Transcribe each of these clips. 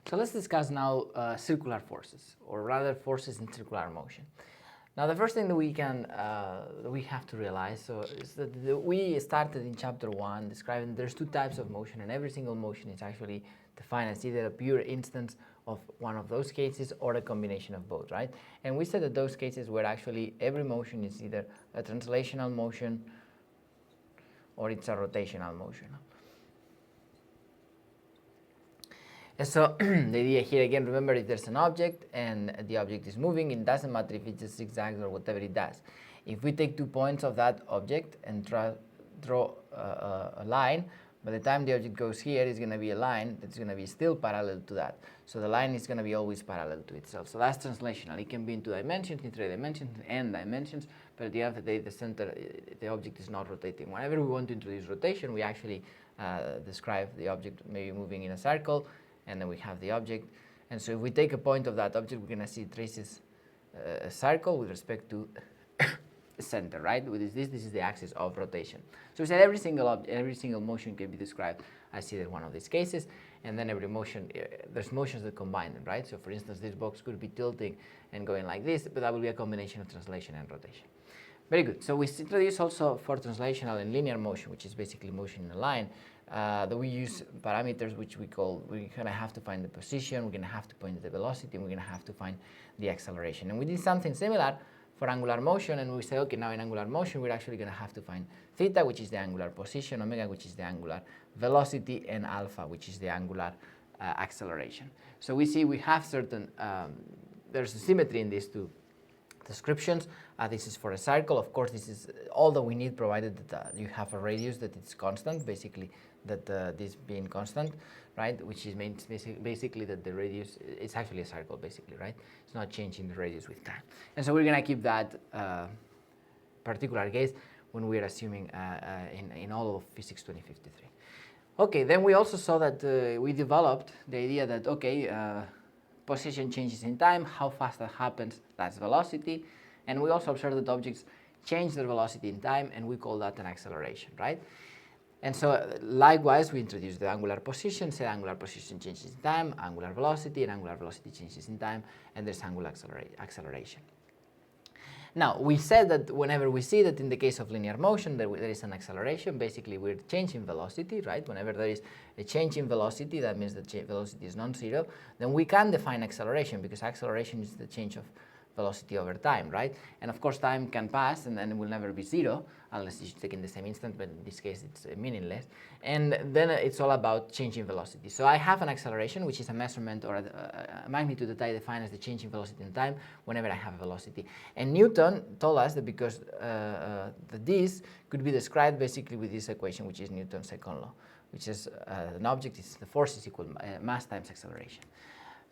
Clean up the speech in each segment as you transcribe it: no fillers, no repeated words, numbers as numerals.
So let's discuss now circular forces, or rather forces in circular motion. Now the first thing that we have to realize is that we started in chapter 1 describing there's two types of motion, and every single motion is actually defined as either a pure instance of one of those cases or a combination of both, right? And we said that those cases where actually every motion is either a translational motion or it's a rotational motion. And so the idea here again, remember, if there's an object and the object is moving, it doesn't matter if it just zigzags or whatever it does. If we take 2 points of that object and draw a line, by the time the object goes here, it's going to be a line that's going to be still parallel to that. So the line is going to be always parallel to itself. So that's translational. It can be in 2 dimensions, in 3 dimensions, n dimensions, but at the end of the day, the object is not rotating. Whenever we want to introduce rotation, we actually describe the object maybe moving in a circle, and then we have the object. And so if we take a point of that object, we're going to see it traces a circle with respect to center, right? With this is the axis of rotation. So we said every single motion can be described as either one of these cases, and then every motion, there's motions that combine them, right? So for instance, this box could be tilting and going like this, but that will be a combination of translation and rotation. Very good. So we introduce also for translational and linear motion, which is basically motion in a line, that we use parameters which we're going to have to find the position, we're going to have to find the velocity, and we're going to have to find the acceleration. And we did something similar for angular motion, and we say, okay, now in angular motion, we're actually going to have to find theta, which is the angular position, omega, which is the angular velocity, and alpha, which is the angular acceleration. So we see we have certain, there's a symmetry in these two descriptions. This is for a circle. Of course, this is all that we need, provided that you have a radius that it's constant, basically that this being constant, right, which is means basically that the radius, it's actually a circle basically, right? It's not changing the radius with time. And so we're going to keep that particular case when we're assuming in all of physics 2053. Okay, then we also saw that we developed the idea that, okay, position changes in time, how fast that happens, that's velocity. And we also observed that objects change their velocity in time, and we call that an acceleration, right? And so likewise, we introduced the angular position, say angular position changes in time, angular velocity, and angular velocity changes in time, and there's angular acceleration. Now, we said that whenever we see that in the case of linear motion, there is an acceleration, basically we're changing velocity, right? Whenever there is a change in velocity, that means that velocity is non-zero, then we can define acceleration, because acceleration is the change of velocity over time, right? And of course, time can pass, and then it will never be zero, unless you take in the same instant, but in this case, it's meaningless. And then it's all about changing velocity. So I have an acceleration, which is a measurement or a magnitude that I define as the change in velocity in time whenever I have a velocity. And Newton told us that because that this could be described basically with this equation, which is Newton's second law, which is an object is the force is equal mass times acceleration.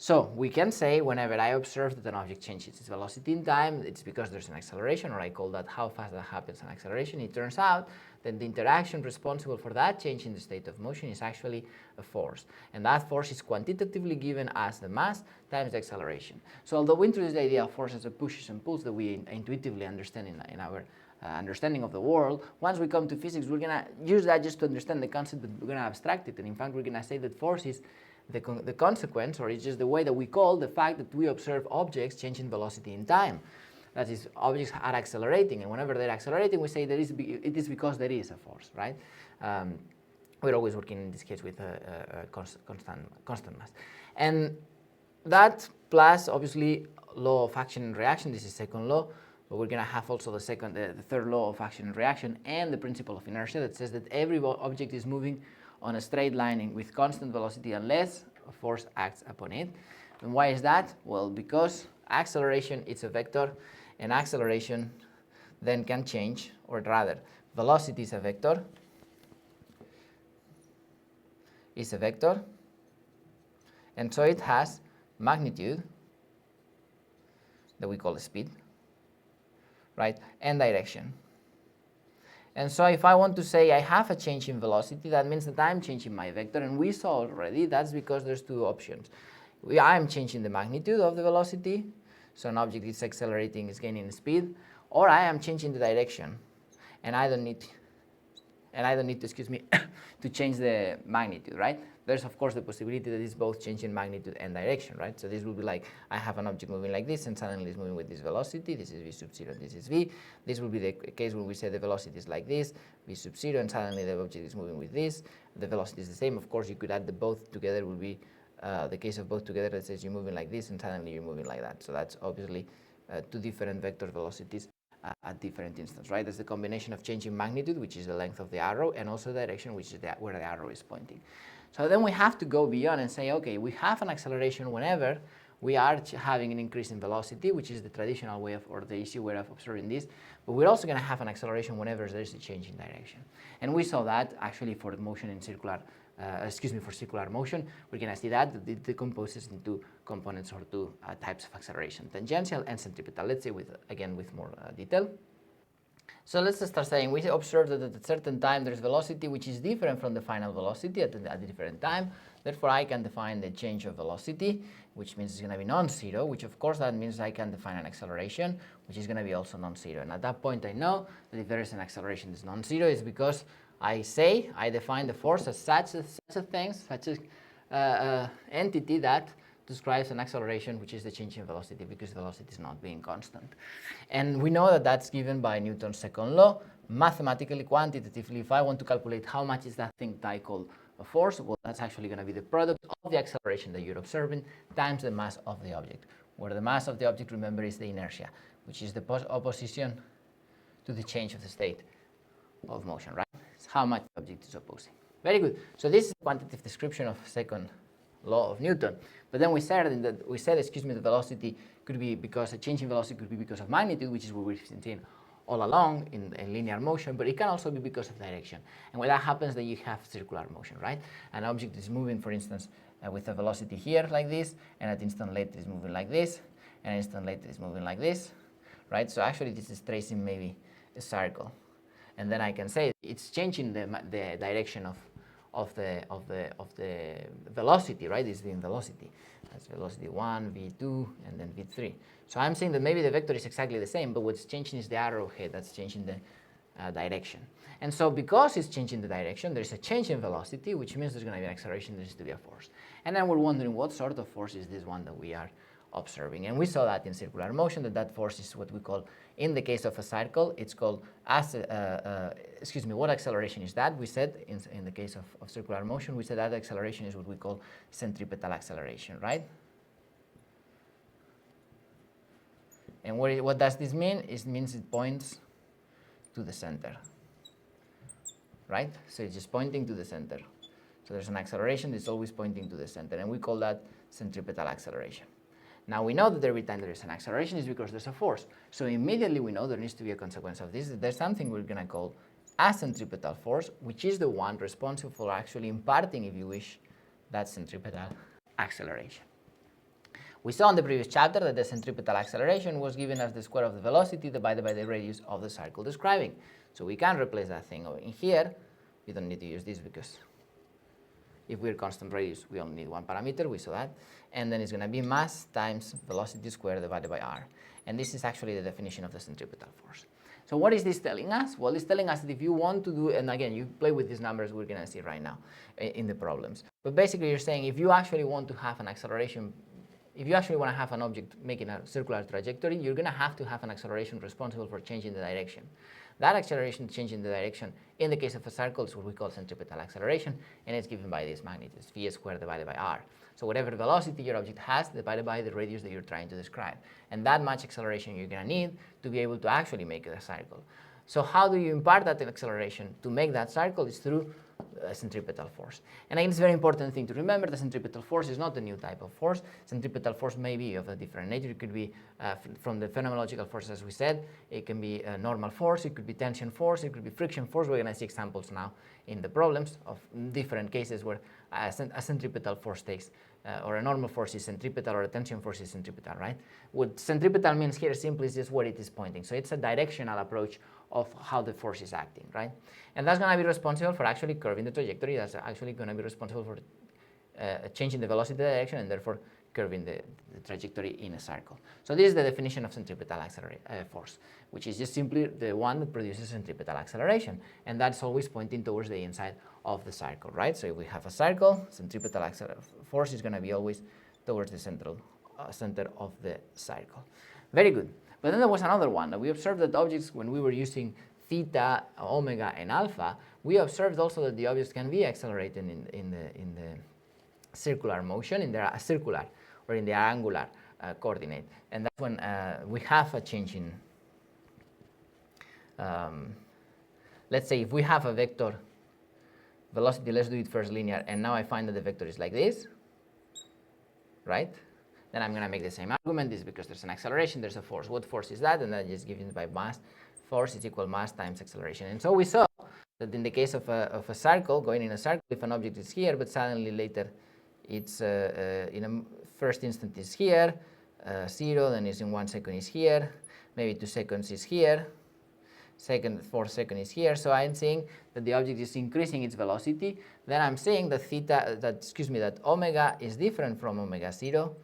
So we can say whenever I observe that an object changes its velocity in time, it's because there's an acceleration, or I call that how fast that happens, an acceleration. It turns out that the interaction responsible for that change in the state of motion is actually a force. And that force is quantitatively given as the mass times the acceleration. So although we introduce the idea of force as a pushes and pulls that we intuitively understand in our understanding of the world, once we come to physics, we're going to use that just to understand the concept, but we're going to abstract it. And in fact, we're going to say that force is the consequence, or it's just the way that we call the fact that we observe objects changing velocity in time. That is, objects are accelerating, and whenever they're accelerating, we say it is because there is a force, right? We're always working in this case with a constant mass. And that plus, obviously, law of action and reaction, this is second law, but we're going to have also the third law of action and reaction, and the principle of inertia that says that every object is moving on a straight line with constant velocity unless a force acts upon it. And why is that? Well, because acceleration is a vector, and acceleration then can change, or rather, velocity is a vector, and so it has magnitude that we call speed, right, and direction. And so if I want to say I have a change in velocity, that means that I'm changing my vector, and we saw already that's because there's two options. I am changing the magnitude of the velocity, so an object is accelerating, is gaining speed, or I am changing the direction, and I don't need to, excuse me, to change the magnitude, right? there's of course the possibility that it's both change in magnitude and direction, right? So this will be like, I have an object moving like this and suddenly it's moving with this velocity, this is v sub 0, this is v. This will be the case when we say the velocity is like this, v sub 0, and suddenly the object is moving with this. The velocity is the same. Of course, you could add the both together, will be the case of both together that says you're moving like this and suddenly you're moving like that. So that's obviously two different vector velocities at different instants, right? That's the combination of change in magnitude, which is the length of the arrow, and also direction, which is where the arrow is pointing. So then we have to go beyond and say, okay, we have an acceleration whenever we are having an increase in velocity, which is the traditional way of, or the easy way of observing this, but we're also going to have an acceleration whenever there is a change in direction. And we saw that actually for motion in circular, for circular motion. We're going to see that it decomposes into components or two types of acceleration, tangential and centripetal. Let's see again with more detail. So let's start saying we observed that at a certain time there's velocity which is different from the final velocity at a different time. Therefore, I can define the change of velocity, which means it's going to be non-zero, which of course that means I can define an acceleration, which is going to be also non-zero. And at that point, I know that if there is an acceleration that's non-zero, it's because I define the force as such an entity that describes an acceleration, which is the change in velocity, because velocity is not being constant. And we know that that's given by Newton's second law. Mathematically, quantitatively, if I want to calculate how much is that thing that I call a force, well, that's actually going to be the product of the acceleration that you're observing times the mass of the object, where the mass of the object, remember, is the inertia, which is the opposition to the change of the state of motion, right? It's how much the object is opposing. Very good. So this is a quantitative description of second law of Newton. But then we said the velocity could be because a change in velocity could be because of magnitude, which is what we've seen all along in linear motion, but it can also be because of direction. And when that happens, then you have circular motion, right? An object is moving, for instance, with a velocity here like this, and at instant later is moving like this, and an instant later is moving like this, right? So actually this is tracing maybe a circle. And then I can say it's changing the direction of the velocity, right? It's the velocity. That's velocity 1, v2, and then v3. So I'm saying that maybe the vector is exactly the same, but what's changing is the arrowhead. That's changing the direction. And so because it's changing the direction, there's a change in velocity, which means there's going to be an acceleration, there's to be a force. And then we're wondering what sort of force is this one that we are observing. And we saw that in circular motion, that force is what we call, in the case of a circle, it's called, what acceleration is that? We said, in the case of circular motion, we said that acceleration is what we call centripetal acceleration, right? And what does this mean? It means it points to the center, right? So it's just pointing to the center. So there's an acceleration that's always pointing to the center, and we call that centripetal acceleration. Now we know that every time there is an acceleration is because there's a force. So immediately we know there needs to be a consequence of this. There's something we're going to call a centripetal force, which is the one responsible for actually imparting, if you wish, that centripetal acceleration. We saw in the previous chapter that the centripetal acceleration was given as the square of the velocity divided by the radius of the circle describing. So we can replace that thing over in here. We don't need to use this because if we're constant radius, we only need one parameter, we saw that. And then it's going to be mass times velocity squared divided by r. And this is actually the definition of the centripetal force. So what is this telling us? Well, it's telling us that if you want to do, and again, you play with these numbers we're going to see right now in the problems. But basically you're saying if you actually want to have an acceleration, if you actually want to have an object making a circular trajectory, you're going to have an acceleration responsible for changing the direction. That acceleration changing the direction, in the case of a circle, is what we call centripetal acceleration, and it's given by this magnitude, v squared divided by r. So whatever velocity your object has divided by the radius that you're trying to describe. And that much acceleration you're going to need to be able to actually make a circle. So how do you impart that acceleration to make that circle? Is through a centripetal force. And again, it's a very important thing to remember. The centripetal force is not a new type of force. Centripetal force may be of a different nature. It could be from the phenomenological force, as we said. It can be a normal force. It could be tension force. It could be friction force. We're going to see examples now in the problems of different cases where a centripetal force takes, or a normal force is centripetal, or a tension force is centripetal, right? What centripetal means here simply is just where it is pointing. So it's a directional approach of how the force is acting, right? And that's going to be responsible for actually curving the trajectory. That's actually going to be responsible for changing the velocity direction and therefore curving the trajectory in a circle. So this is the definition of centripetal force, which is just simply the one that produces centripetal acceleration, and that's always pointing towards the inside of the circle, right? So if we have a circle, centripetal force is going to be always towards the center of the circle. Very good. But then there was another one. We observed that objects, when we were using theta, omega, and alpha, we observed also that the objects can be accelerated in the circular motion, in the circular or in the angular coordinate. And that's when we have a change in, let's say if we have a vector velocity, let's do it first linear, and now I find that the vector is like this, right? Then I'm going to make the same argument. This is because there's an acceleration, there's a force. What force is that? And then just given by mass. Force is equal mass times acceleration. And so we saw that in the case of a circle, going in a circle, if an object is here, but suddenly later it's in a first instant is here, 0, then is in 1 second is here, maybe 2 seconds is here, 4 seconds is here. So I'm saying that the object is increasing its velocity. Then I'm saying that that omega is different from omega 0.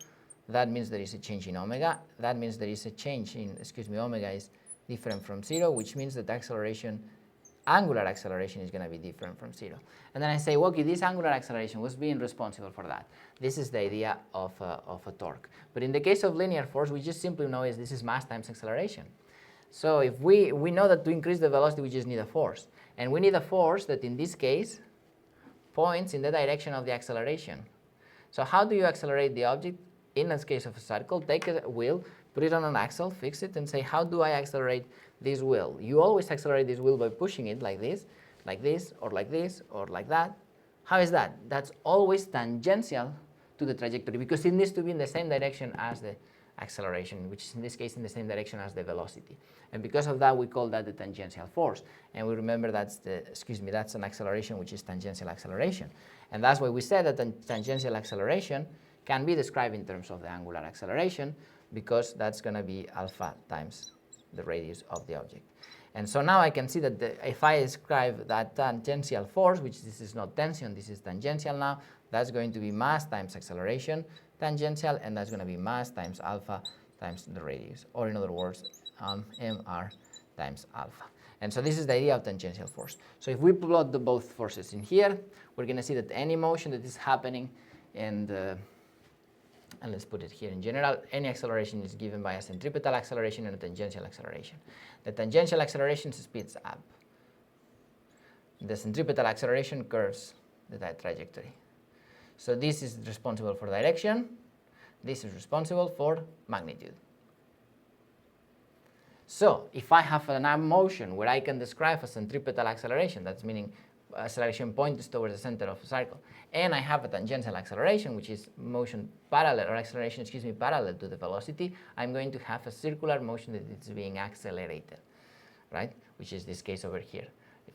That means there is a change in omega. That means there is a change in, omega is different from 0, which means that acceleration, angular acceleration, is going to be different from 0. And then I say, well, okay, this angular acceleration was being responsible for that. This is the idea of a torque. But in the case of linear force, we just simply know is this is mass times acceleration. So if we know that to increase the velocity, we just need a force. And we need a force that in this case points in the direction of the acceleration. So how do you accelerate the object? In this case of a circle, take a wheel, put it on an axle, fix it, and say, how do I accelerate this wheel? You always accelerate this wheel by pushing it like this, or like this, or like that. How is that? That's always tangential to the trajectory, because it needs to be in the same direction as the acceleration, which is in this case in the same direction as the velocity. And because of that, we call that the tangential force. And we remember that's that's an acceleration which is tangential acceleration. And that's why we said that the tangential acceleration can be described in terms of the angular acceleration, because that's going to be alpha times the radius of the object. And so now I can see that if I describe that tangential force, which this is not tension, this is tangential now, that's going to be mass times acceleration, tangential, and that's going to be mass times alpha times the radius, or in other words, mr times alpha. And so this is the idea of tangential force. So if we plot both forces in here, we're going to see that any motion that is happening and let's put it here in general, any acceleration is given by a centripetal acceleration and a tangential acceleration. The tangential acceleration speeds up. The centripetal acceleration curves the trajectory. So this is responsible for direction. This is responsible for magnitude. So if I have a motion where I can describe a centripetal acceleration, that's meaning acceleration points towards the center of a circle, and I have a tangential acceleration, which is motion parallel, or acceleration, parallel to the velocity, I'm going to have a circular motion that is being accelerated, right? Which is this case over here.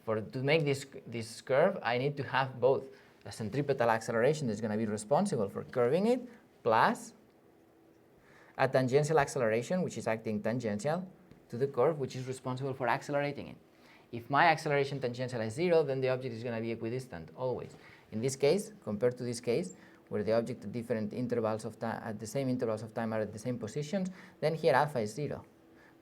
To make this curve, I need to have both a centripetal acceleration that's going to be responsible for curving it, plus a tangential acceleration, which is acting tangential to the curve, which is responsible for accelerating it. If my acceleration tangential is 0, then the object is going to be equidistant always. In this case, compared to this case, where the object at different intervals of time, at the same intervals of time, are at the same positions, then here alpha is 0.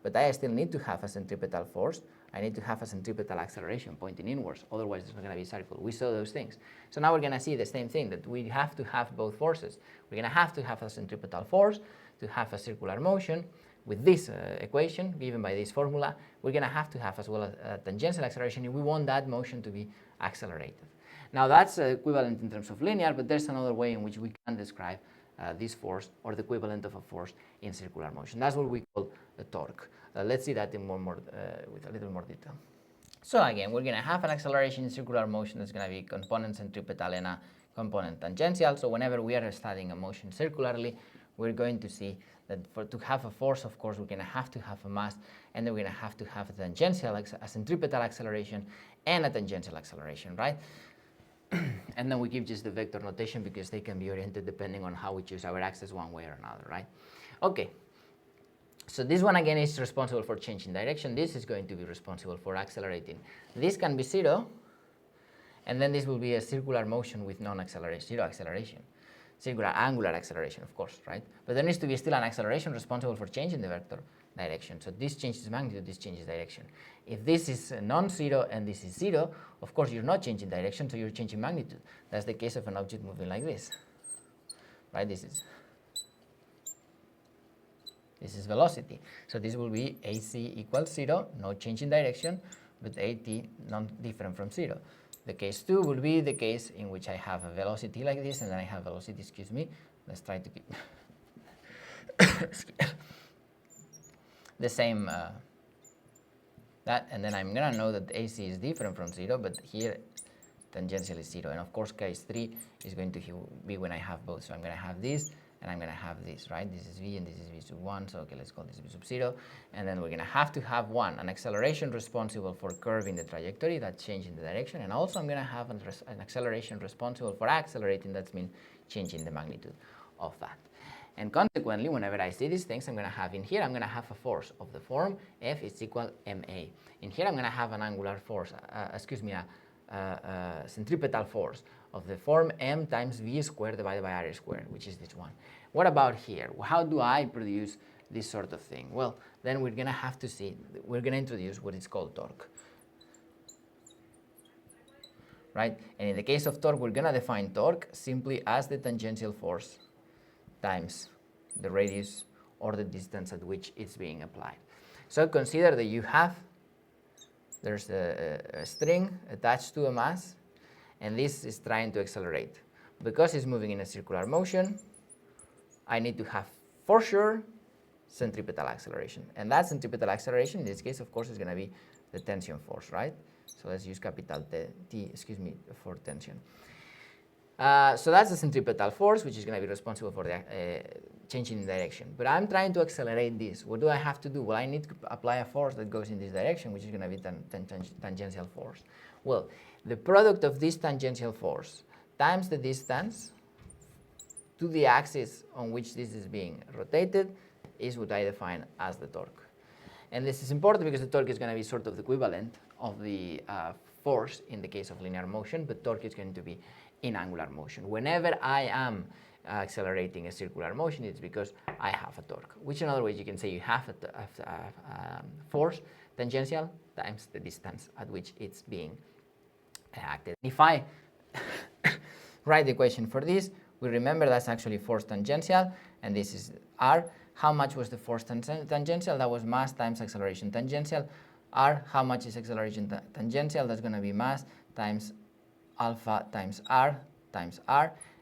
But I still need to have a centripetal force. I need to have a centripetal acceleration pointing inwards. Otherwise, it's not going to be a circle. We saw those things. So now we're going to see the same thing, that we have to have both forces. We're going to have a centripetal force to have a circular motion. With this equation, given by this formula, we're going to have as well a tangential acceleration if we want that motion to be accelerated. Now that's equivalent in terms of linear, but there's another way in which we can describe this force, or the equivalent of a force in circular motion. That's what we call the torque. Let's see that in with a little more detail. So again, we're going to have an acceleration in circular motion that's going to be component centripetal and a component tangential. So whenever we are studying a motion circularly, we're going to see that to have a force, of course, we're going to have a mass, and then we're going to have a tangential, a centripetal acceleration, and a tangential acceleration, right? And then we give just the vector notation because they can be oriented depending on how we choose our axis one way or another, right? Okay. So this one again is responsible for changing direction. This is going to be responsible for accelerating. This can be 0, and then this will be a circular motion with zero acceleration. circular angular acceleration, of course, right? But there needs to be still an acceleration responsible for changing the vector direction. So this changes magnitude, this changes direction. If this is non-zero and this is 0, of course you're not changing direction, so you're changing magnitude. That's the case of an object moving like this, right? This is velocity. So this will be AC equals 0, no change in direction, but AT non-different from 0. The case 2 will be the case in which I have a velocity like this, and then I have velocity, excuse me, let's try to keep the same, that, and then I'm going to know that AC is different from 0, but here tangential is 0. And of course, case 3 is going to be when I have both. So I'm going to have this, and I'm going to have this, right? This is V and this is V sub 1, so okay, let's call this V sub 0. And then we're going to have one, an acceleration responsible for curving the trajectory, that's changing the direction. And also I'm going to have an acceleration responsible for accelerating, that means changing the magnitude of that. And consequently, whenever I see these things, I'm going to have in here, I'm going to have a force of the form F is equal ma. In here, I'm going to have an angular force, centripetal force of the form m times v squared divided by r squared, which is this one. What about here? How do I produce this sort of thing? Well, then we're going to have to see, we're going to introduce what is called torque. Right? And in the case of torque, we're going to define torque simply as the tangential force times the radius or the distance at which it's being applied. So consider that there's a string attached to a mass, and this is trying to accelerate. Because it's moving in a circular motion, I need to have, for sure, centripetal acceleration. And that centripetal acceleration, in this case, of course, is going to be the tension force, right? So let's use capital T, for tension. So that's the centripetal force, which is going to be responsible for the changing in direction. But I'm trying to accelerate this. What do I have to do? Well, I need to apply a force that goes in this direction, which is going to be tangential force. Well, the product of this tangential force times the distance to the axis on which this is being rotated is what I define as the torque. And this is important because the torque is going to be sort of the equivalent of the force in the case of linear motion, but torque is going to be in angular motion. Whenever I am accelerating a circular motion, it's because I have a torque, which in other words you can say you have a force tangential times the distance at which it's being acted. If I write the equation for this, we remember that's actually force tangential, and this is r. How much was the force tangential? That was mass times acceleration tangential. R, how much is acceleration tangential? That's going to be mass times alpha times r,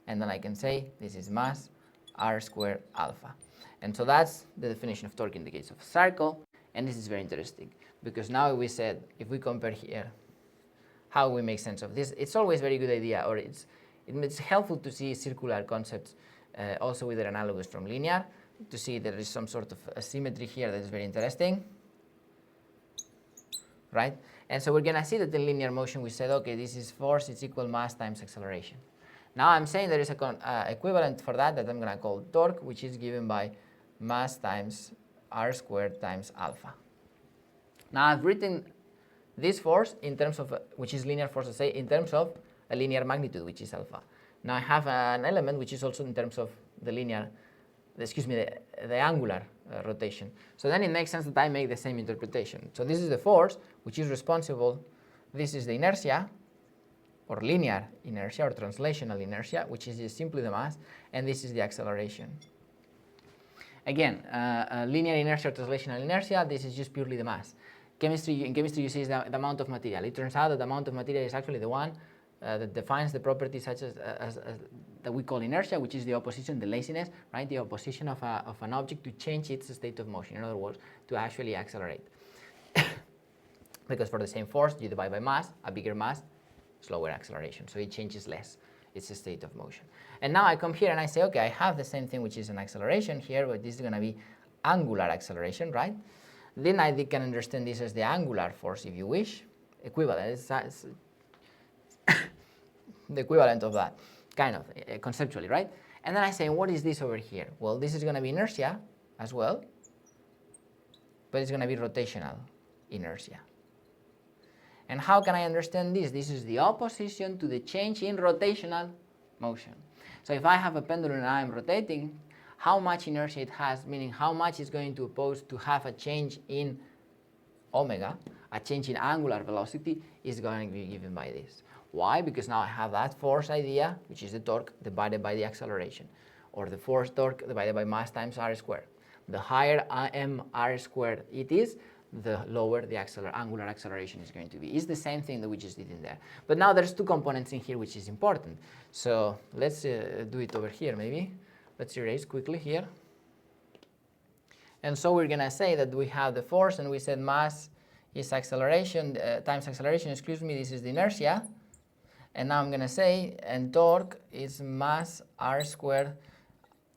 and then I can say this is mass r squared alpha. And so that's the definition of torque in the case of a circle, and this is very interesting because now we said if we compare here how we make sense of this, it's always a very good idea, or it's helpful to see circular concepts also with their analogous from linear, to see there is some sort of asymmetry here that is very interesting, right? And so we're going to see that in linear motion we said, okay, this is force, it's equal mass times acceleration. Now I'm saying there is a equivalent for that I'm going to call torque, which is given by mass times r squared times alpha. Now I've written this force in terms of, which is linear force, let's say, in terms of a linear magnitude, which is alpha. Now I have an element which is also in terms of the linear, the angular rotation. So then it makes sense that I make the same interpretation. So this is the force, which is responsible, this is the inertia, or linear inertia, or translational inertia, which is just simply the mass, and this is the acceleration. Again, linear inertia or translational inertia, this is just purely the mass. In chemistry you see is the amount of material. It turns out that the amount of material is actually the one that defines the property such as that we call inertia, which is the opposition, the laziness, right? The opposition of an object to change its state of motion. In other words, to actually accelerate. Because for the same force, you divide by mass, a bigger mass, slower acceleration. So it changes less. It's a state of motion. And now I come here and I say, okay, I have the same thing, which is an acceleration here, but this is going to be angular acceleration, right? Then I can understand this as the angular force, if you wish, equivalent. It's the equivalent of that, kind of, conceptually, right? And then I say, what is this over here? Well, this is going to be inertia as well, but it's going to be rotational inertia. And how can I understand this? This is the opposition to the change in rotational motion. So if I have a pendulum and I'm rotating, how much inertia it has, meaning how much is going to oppose to have a change in omega, a change in angular velocity, is going to be given by this. Why? Because now I have that force idea, which is the torque divided by the acceleration, or the force torque divided by mass times r squared. The higher r squared it is, the lower the angular acceleration is going to be. It's the same thing that we just did in there. But now there's two components in here which is important. So let's do it over here maybe. Let's erase quickly here. And so we're going to say that we have the force, and we said mass is acceleration, times acceleration, excuse me, this is the inertia. And now I'm going to say, and torque is mass r squared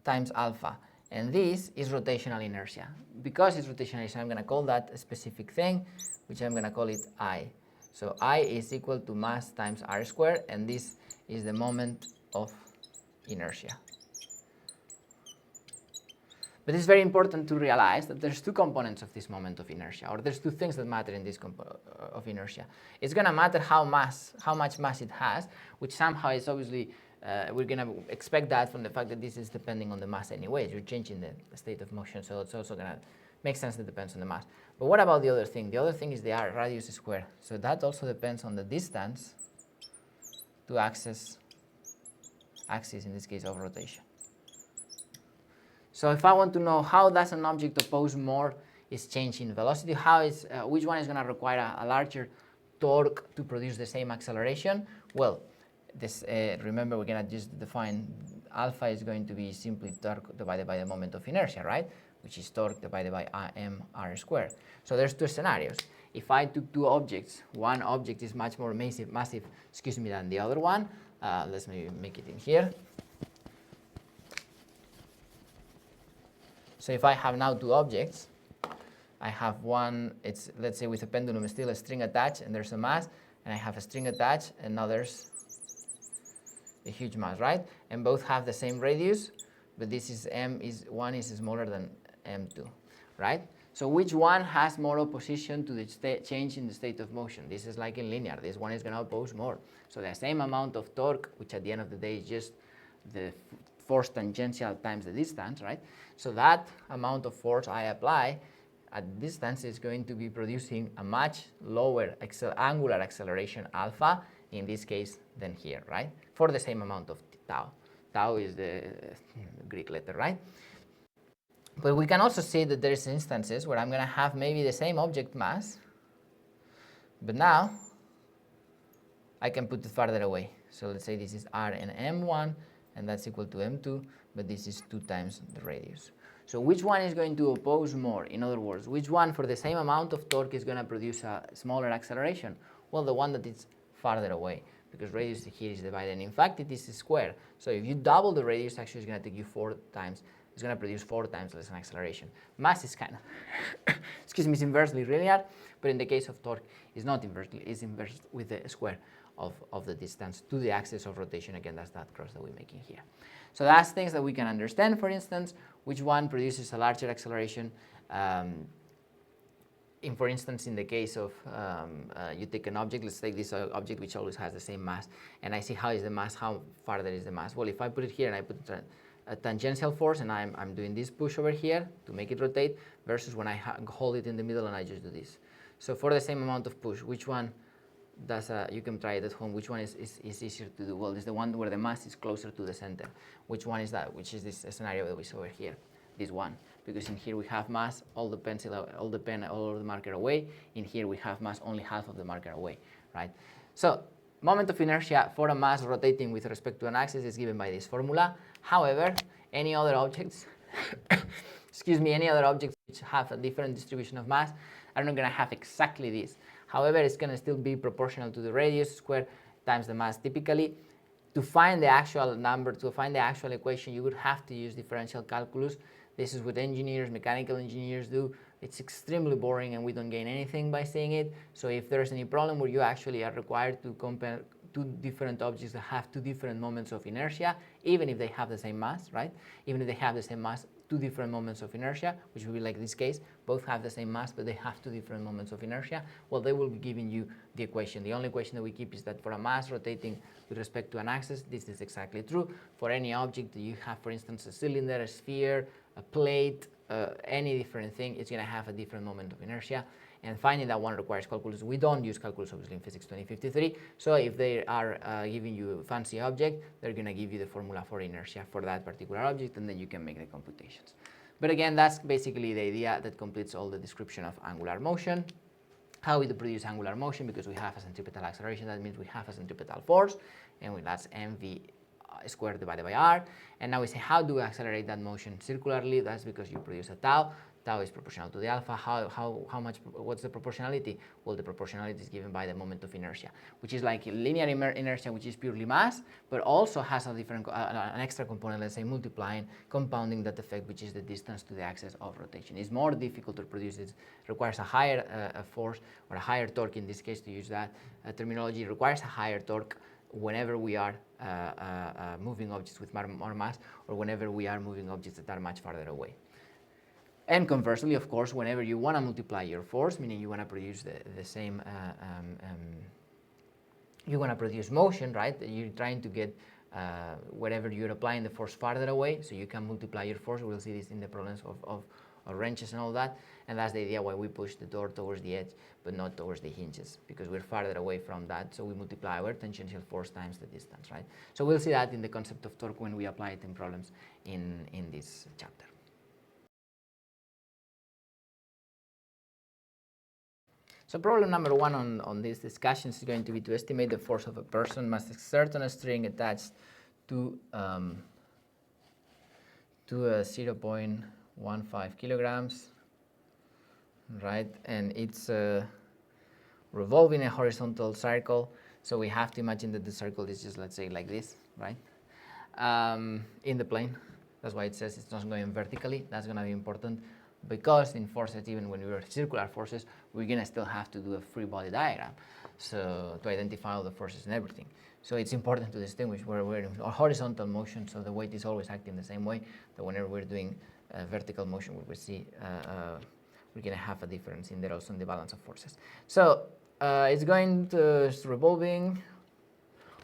times alpha. And this is rotational inertia. Because it's rotational inertia, I'm going to call that a specific thing, which I'm going to call it I. So I is equal to mass times r squared, and this is the moment of inertia. But it's very important to realize that there's two components of this moment of inertia, or there's two things that matter in this of inertia. It's going to matter how much mass it has, which somehow is obviously, we're going to expect that from the fact that this is depending on the mass anyways. You're changing the state of motion, so it's also going to make sense that it depends on the mass. But what about the other thing? The other thing is the radius squared. So that also depends on the distance to axis, in this case of rotation. So if I want to know how does an object oppose more its change in velocity, which one is going to require a larger torque to produce the same acceleration? Well, this remember we're going to just define alpha is going to be simply torque divided by the moment of inertia, right? Which is torque divided by r squared. So there's two scenarios. If I took two objects, one object is much more massive, than the other one. Let's maybe make it in here. So if I have now two objects, I have one, it's, let's say with a pendulum, still a string attached, and there's a mass, and I have a string attached, and now there's a huge mass, right? And both have the same radius, but this is one is smaller than m2, right? So which one has more opposition to the change in the state of motion? This is like in linear. This one is going to oppose more. So the same amount of torque, which at the end of the day is just the force tangential times the distance, right? So that amount of force I apply at distance is going to be producing a much lower angular acceleration alpha, in this case, than here, right? For the same amount of tau. Tau is the Greek letter, right? But we can also see that there's instances where I'm going to have maybe the same object mass, but now I can put it farther away. So let's say this is r and m1, and that's equal to m2, but this is 2 times the radius. So which one is going to oppose more? In other words, which one for the same amount of torque is going to produce a smaller acceleration? Well, the one that is farther away, because radius here is divided, and in fact it is square. So if you double the radius, actually it's going to take you 4 times. It's going to produce 4 times less an acceleration. Mass is kind of, excuse me, it's inversely linear, but in the case of torque, it's not inversely, it's inversed with the square of the distance to the axis of rotation. Again, that's that cross that we're making here. So that's things that we can understand, for instance, which one produces a larger acceleration. For instance, in the case of you take an object, let's take this object which always has the same mass, and I see how is the mass, how far there is the mass. Well, if I put it here and I put a tangential force and I'm doing this push over here to make it rotate, versus when I hold it in the middle and I just do this. So for the same amount of push, which one does, you can try it at home, which one is easier to do? Well, it's the one where the mass is closer to the center. Which one is that? Which is this scenario that we saw over here, this one. Because in here we have mass, all the pencil, all the pen, all of the marker away. In here we have mass, only half of the marker away, right? So moment of inertia for a mass rotating with respect to an axis is given by this formula. However, any other objects, excuse me, any other objects which have a different distribution of mass are not going to have exactly this. However, it's going to still be proportional to the radius squared times the mass. Typically, to find the actual number, to find the actual equation, you would have to use differential calculus. This is what engineers, mechanical engineers do. It's extremely boring and we don't gain anything by seeing it. So if there's any problem where you actually are required to compare two different objects that have two different moments of inertia, even if they have the same mass, right? Even if they have the same mass, two different moments of inertia, which would be like this case, both have the same mass, but they have two different moments of inertia, well, they will be giving you the equation. The only equation that we keep is that for a mass rotating with respect to an axis, this is exactly true. For any object that you have, for instance, a cylinder, a sphere, a plate, any different thing, it's going to have a different moment of inertia. And finding that one requires calculus. We don't use calculus, obviously, in physics 2053. So if they are giving you a fancy object, they're going to give you the formula for inertia for that particular object, and then you can make the computations. But again, that's basically the idea that completes all the description of angular motion. How we do produce angular motion? Because we have a centripetal acceleration, that means we have a centripetal force, and that's mv squared divided by r. And now we say, how do we accelerate that motion circularly? That's because you produce a tau. Tau is proportional to the alpha. How much? What's the proportionality? Well, the proportionality is given by the moment of inertia, which is like linear inertia, which is purely mass, but also has a different, an extra component, let's say multiplying, compounding that effect, which is the distance to the axis of rotation. It's more difficult to produce. It requires a higher force, or a higher torque in this case, to use that terminology. It requires a higher torque whenever we are moving objects with more mass, or whenever we are moving objects that are much farther away. And conversely, of course, whenever you want to multiply your force, meaning you want to produce the same, you want to produce motion, right? You're trying to get wherever you're applying the force farther away, so you can multiply your force. We'll see this in the problems of wrenches and all that. And that's the idea why we push the door towards the edge, but not towards the hinges, because we're farther away from that. So we multiply our tangential force times the distance, right? So we'll see that in the concept of torque when we apply it in problems in this chapter. So problem number one on this discussion is going to be to estimate the force of a person must exert on a string attached to a 0.15 kilograms, right? And it's revolving a horizontal circle. So we have to imagine that the circle is just, let's say, like this, right? In the plane. That's why it says it's not going vertically. That's going to be important, because in forces, even when we are circular forces, we're going to still have to do a free body diagram, so to identify all the forces and everything. So it's important to distinguish where we're in a horizontal motion, so the weight is always acting the same way, that whenever we're doing vertical motion, we will see we're going to have a difference in there also in the balance of forces. So it's going to revolving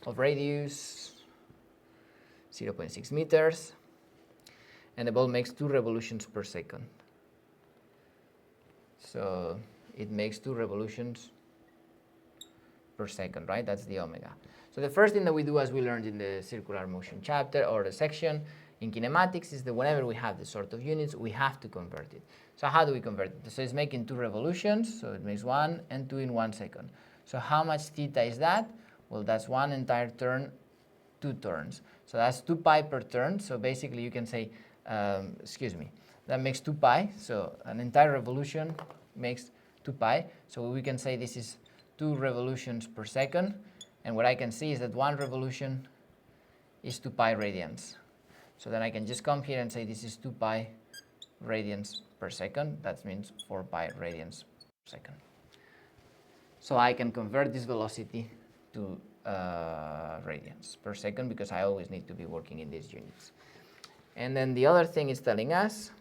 of radius 0.6 meters, and the ball makes 2 revolutions per second. So it makes 2 revolutions per second, right? That's the omega. So the first thing that we do, as we learned in the circular motion chapter or the section in kinematics, is that whenever we have this sort of units, we have to convert it. So how do we convert it? So it's making 2 revolutions, so it makes 1 and 2 in 1 second. So how much theta is that? Well, that's 1 entire turn, 2 turns. So that's 2 pi per turn. So basically you can say, that makes 2 pi. So an entire revolution makes 2 pi. So we can say this is 2 revolutions per second. And what I can see is that 1 revolution is 2 pi radians. So then I can just come here and say this is 2 pi radians per second. That means 4 pi radians per second. So I can convert this velocity to radians per second, because I always need to be working in these units. And then the other thing it's telling us,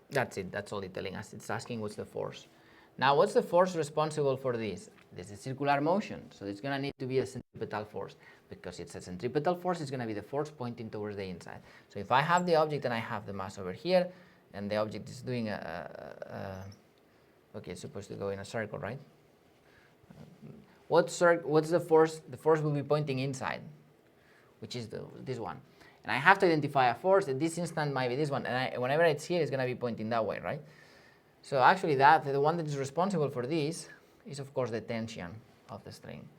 that's it, that's all it's telling us. It's asking what's the force. Now, what's the force responsible for this? This is circular motion, so it's going to need to be a centripetal force. Because it's a centripetal force, it's going to be the force pointing towards the inside. So if I have the object and I have the mass over here, and the object is doing okay, it's supposed to go in a circle, right? What's the force? The force will be pointing inside, which is this one. And I have to identify a force. At this instant might be this one, and whenever it's here, it's going to be pointing that way, right? So actually, the one that is responsible for this is, of course, the tension of the string.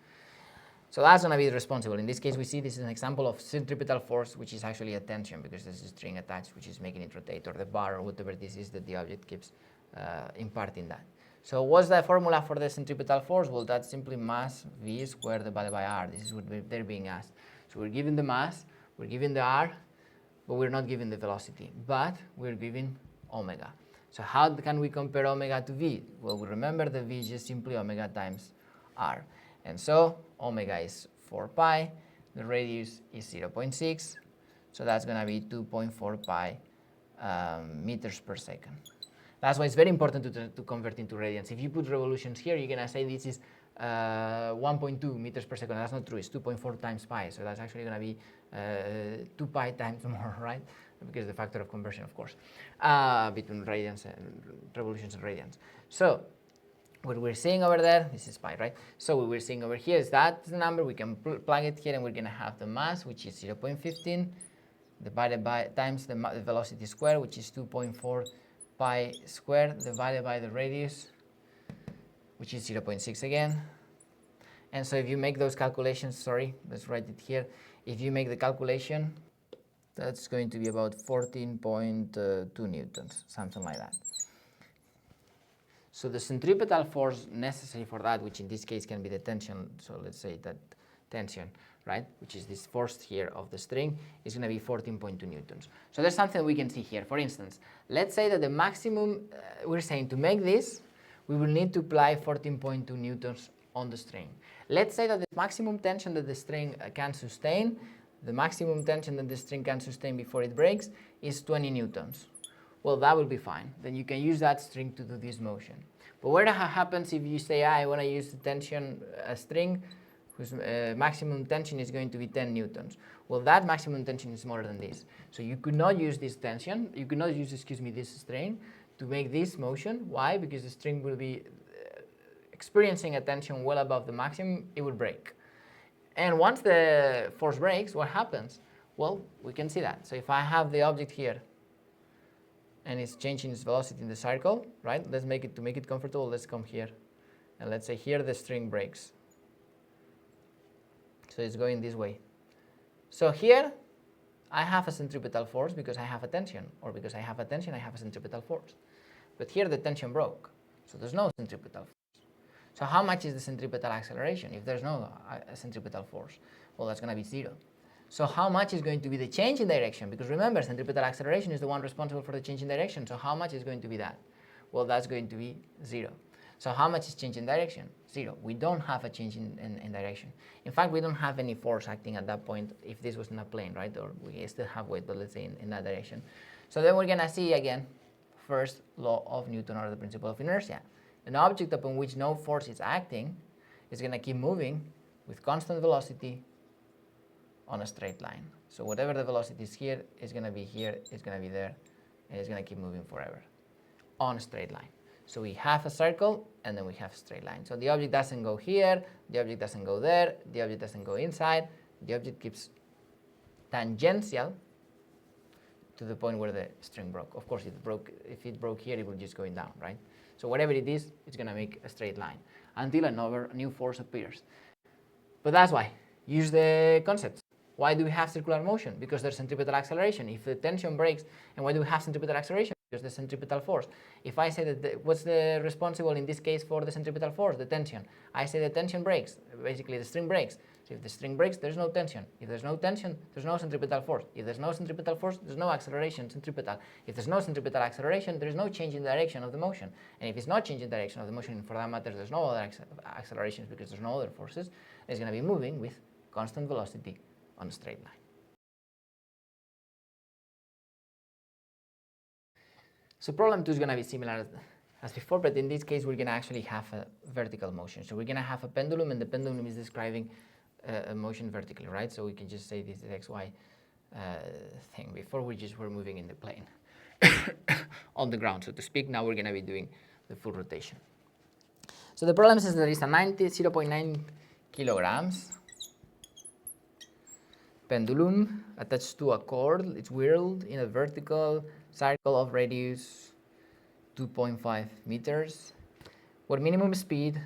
So that's going to be responsible. In this case, we see this is an example of centripetal force, which is actually a tension, because there's a string attached, which is making it rotate, or the bar, or whatever this is that the object keeps imparting that. So what's the formula for the centripetal force? Well, that's simply mass v squared divided by r. This is what they're being asked. So we're given the mass, we're given the r, but we're not given the velocity, but we're given omega. So how can we compare omega to v? Well, we remember that v is just simply omega times r. And so omega is 4 pi, the radius is 0.6, so that's going to be 2.4 pi meters per second. That's why it's very important to convert into radians. If you put revolutions here, you're going to say this is 1.2 meters per second. That's not true. It's 2.4 times pi. So that's actually going to be 2 pi times more, right? Because the factor of conversion, of course, between radians and revolutions and radians. So what we're seeing over there, this is pi, right? So what we're seeing over here is that number. We can plug it here, and we're going to have the mass, which is 0.15, divided by times the velocity square, which is 2.4 pi squared, divided by the radius, which is 0.6 again. And so if you make those calculations, sorry, let's write it here. If you make the calculation, that's going to be about 14.2 newtons, something like that. So the centripetal force necessary for that, which in this case can be the tension, so let's say that tension, right, which is this force here of the string, is going to be 14.2 newtons. So there's something we can see here. For instance, let's say that the maximum, we're saying to make this, we will need to apply 14.2 newtons on the string. Let's say that the maximum tension that the string can sustain, the maximum tension that the string can sustain before it breaks is 20 newtons. Well, that will be fine. Then you can use that string to do this motion. But what happens if you say, I want to use the tension, a string whose maximum tension is going to be 10 newtons? Well, that maximum tension is more than this. So you could not use this tension, you could not use, this string to make this motion. Why? Because the string will be experiencing a tension well above the maximum, it will break. And once the force breaks, what happens? Well, we can see that. So if I have the object here, and it's changing its velocity in the circle, right? Let's make it, to make it comfortable, let's come here. And let's say here the string breaks. So it's going this way. So here, I have a centripetal force because I have a tension, or because I have a tension, I have a centripetal force. But here the tension broke, so there's no centripetal force. So how much is the centripetal acceleration if there's no centripetal force? Well, that's going to be 0. So how much is going to be the change in direction? Because remember, centripetal acceleration is the one responsible for the change in direction. So how much is going to be that? Well, that's going to be 0. So how much is change in direction? 0. We don't have a change in direction. In fact, we don't have any force acting at that point if this was in a plane, right? Or we still have weight, but let's say in that direction. So then we're going to see again, first law of Newton, or the principle of inertia. An object upon which no force is acting is going to keep moving with constant velocity on a straight line. So whatever the velocity is here, is going to be here, it's going to be there, and it's going to keep moving forever on a straight line. So we have a circle, and then we have a straight line. So the object doesn't go here, the object doesn't go there, the object doesn't go inside, the object keeps tangential to the point where the string broke. Of course, if it broke here, it will just go down, right? So whatever it is, it's going to make a straight line until another new force appears. But that's why. Use the concepts. Why do we have circular motion? Because there's centripetal acceleration. If the tension breaks, and why do we have centripetal acceleration? Because the centripetal force. If I say that what's the responsible in this case for the centripetal force? The tension. I say the tension breaks. Basically, the string breaks. So if the string breaks, there's no tension. If there's no tension, there's no centripetal force. If there's no centripetal force, there's no acceleration centripetal. If there's no centripetal acceleration, there is no change in direction of the motion. And if it's not changing direction of the motion, for that matter, there's no other accelerations because there's no other forces. It's going to be moving with constant velocity on a straight line. So problem 2 is going to be similar as before, but in this case we're going to actually have a vertical motion. So we're going to have a pendulum, and the pendulum is describing a motion vertically, right? So we can just say this is XY thing. Before we just were moving in the plane on the ground, so to speak. Now we're going to be doing the full rotation. So the problem says there is a 0.9 kilograms pendulum attached to a cord. It's whirled in a vertical circle of radius 2.5 meters. What minimum speed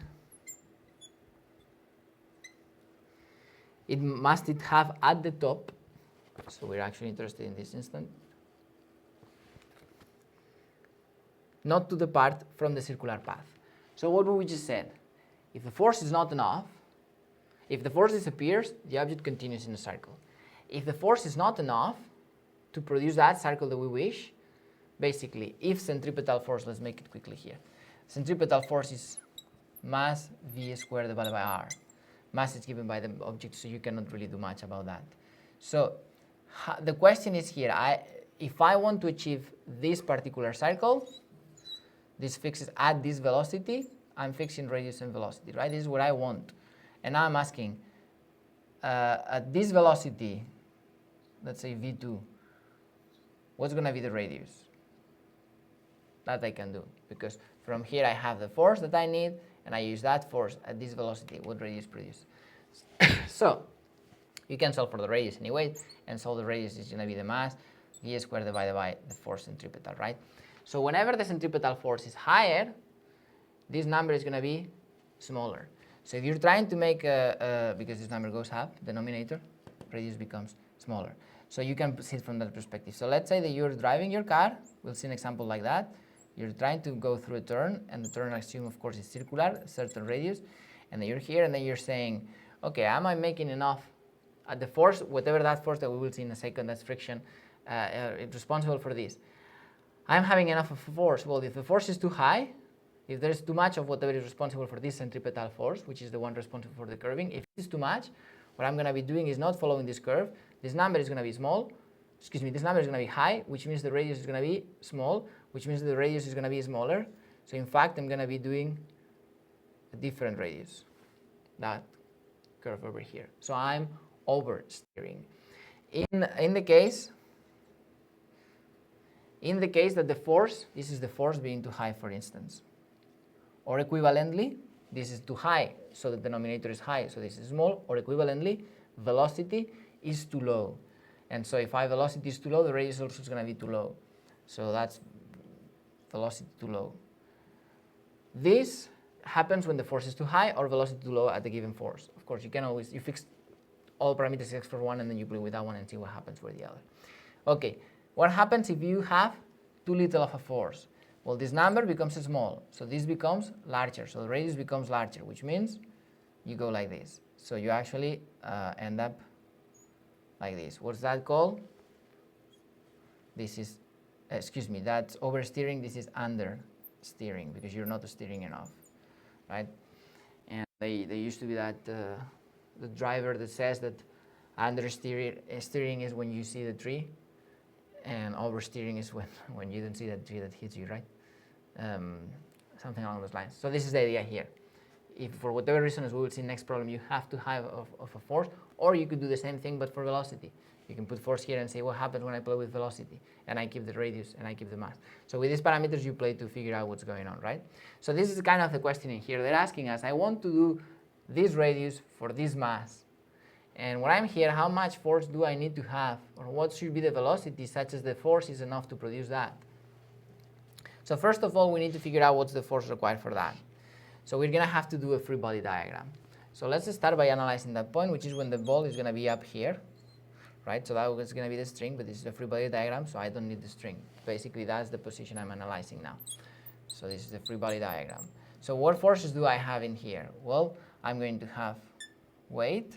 must it have at the top? So we're actually interested in this instant. Not to depart from the circular path. So what we just said, if the force is not enough, if the force disappears, the object continues in a circle. If the force is not enough to produce that circle that we wish, basically, if centripetal force, let's make it quickly here. Centripetal force is mass v squared divided by r. Mass is given by the object, so you cannot really do much about that. So the question is here, if I want to achieve this particular circle, this fixes at this velocity, I'm fixing radius and velocity, right? This is what I want. And now I'm asking, at this velocity, let's say v2, what's going to be the radius? That I can do, because from here I have the force that I need, and I use that force at this velocity, what radius produce. So you can solve for the radius anyway, and so the radius is going to be the mass, v squared divided by the force centripetal, right? So whenever the centripetal force is higher, this number is going to be smaller. So if you're trying to make because this number goes up, denominator, radius becomes smaller. So you can see it from that perspective. So let's say that you're driving your car. We'll see an example like that. You're trying to go through a turn, and the turn, I assume, of course, is circular, certain radius. And then you're here, and then you're saying, okay, am I making enough at the force, whatever that force that we will see in a second, that's friction, responsible for this. I'm having enough of a force. Well, if the force is too high, if there's too much of whatever is responsible for this centripetal force, which is the one responsible for the curving, if it's too much, what I'm going to be doing is not following this curve. This number is going to be small. Excuse me, this number is going to be high, which means the radius is going to be small, which means the radius is going to be smaller. So in fact, I'm going to be doing a different radius, that curve over here. So I'm oversteering. In the case that the force, this is the force being too high, for instance, or equivalently, this is too high, so the denominator is high, so this is small, or equivalently, velocity is too low. And so if velocity is too low, the radius also is going to be too low. So that's velocity too low. This happens when the force is too high or velocity too low at the given force. Of course, you can always, you fix all parameters except for one, and then you play with that one and see what happens with the other. Okay, what happens if you have too little of a force? Well, this number becomes small, so this becomes larger, so the radius becomes larger, which means you go like this. So you actually end up like this. What's that called? This is, excuse me, that's oversteering, this is understeering, because you're not steering enough, right? And there used to be that, the driver that says that understeering is when you see the tree, and oversteering is when you don't see that tree that hits you, right? Something along those lines. So this is the idea here. If for whatever reason, as we will see next problem, you have to have of a force, or you could do the same thing but for velocity. You can put force here and say what happens when I play with velocity, and I keep the radius and I keep the mass. So with these parameters you play to figure out what's going on, right? So this is kind of the question in here. They're asking us, I want to do this radius for this mass. And when I'm here, how much force do I need to have? Or what should be the velocity such as the force is enough to produce that? So first of all, we need to figure out what's the force required for that. So we're going to have to do a free body diagram. So let's start by analyzing that point, which is when the ball is going to be up here, right? So that is going to be the string, but this is the free body diagram, so I don't need the string. Basically, that's the position I'm analyzing now. So this is the free body diagram. So what forces do I have in here? Well, I'm going to have weight.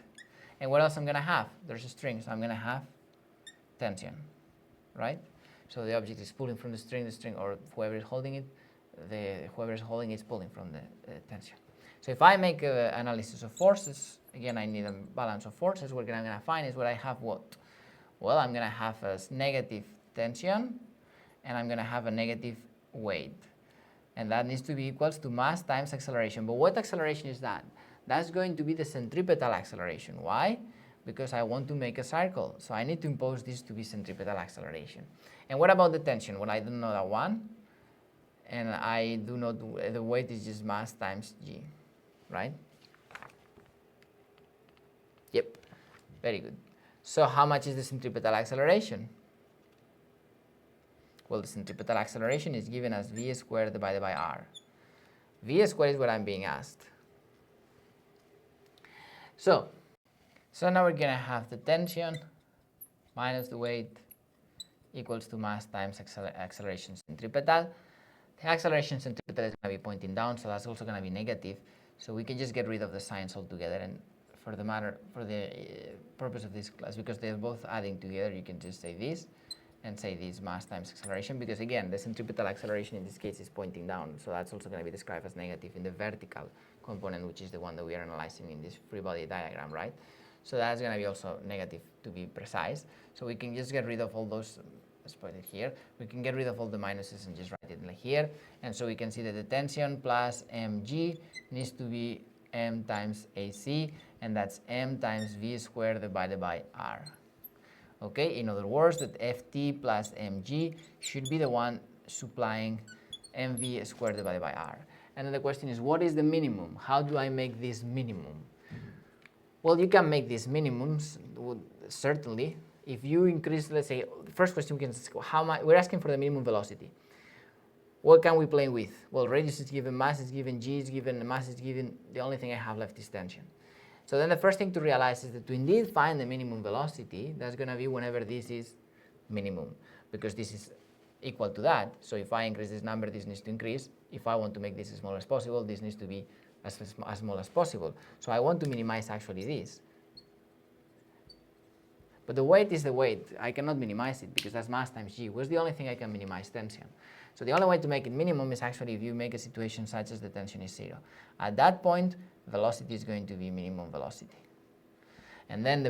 And what else I'm going to have? There's a string, so I'm going to have tension, right? So the object is pulling from the string, or whoever is holding it, whoever is holding it is pulling from the tension. So if I make an analysis of forces, again, I need a balance of forces. What I'm going to find is what I have what? Well, I'm going to have a negative tension, and I'm going to have a negative weight. And that needs to be equals to mass times acceleration. But what acceleration is that? That's going to be the centripetal acceleration. Why? Because I want to make a circle. So I need to impose this to be centripetal acceleration. And what about the tension? Well, I don't know that one. And I do not, the weight is just mass times g, right? Yep, very good. So how much is the centripetal acceleration? Well, the centripetal acceleration is given as v squared divided by r. V squared is what I'm being asked. So now we're going to have the tension minus the weight equals to mass times acceleration centripetal. The acceleration centripetal is going to be pointing down, so that's also going to be negative. So we can just get rid of the signs altogether, and for the purpose of this class, because they're both adding together, you can just say this and say this mass times acceleration, because again, the centripetal acceleration in this case is pointing down, so that's also going to be described as negative in the vertical component, which is the one that we are analyzing in this free body diagram, right? So that's going to be also negative, to be precise. So we can just get rid of all those let's put it here. We can get rid of all the minuses and just write it like here. And so we can see that the tension plus mg needs to be m times AC, and that's m times v squared divided by r. Okay, in other words, that Ft plus mg should be the one supplying mv squared divided by r. And then the question is, what is the minimum? How do I make this minimum? Well, you can make these minimums, certainly. If you increase, let's say, the first question we can ask, how much, we're asking for the minimum velocity. What can we play with? Well, radius is given, mass is given, g is given, mass is given. The only thing I have left is tension. So then the first thing to realize is that to indeed find the minimum velocity, that's going to be whenever this is minimum, because this is equal to that. So if I increase this number, this needs to increase. If I want to make this as small as possible, this needs to be as small as possible. So I want to minimize actually this. But the weight is the weight. I cannot minimize it because that's mass times g. What's the only thing I can minimize? Tension. So the only way to make it minimum is actually if you make a situation such as the tension is 0. At that point, velocity is going to be minimum velocity. And then the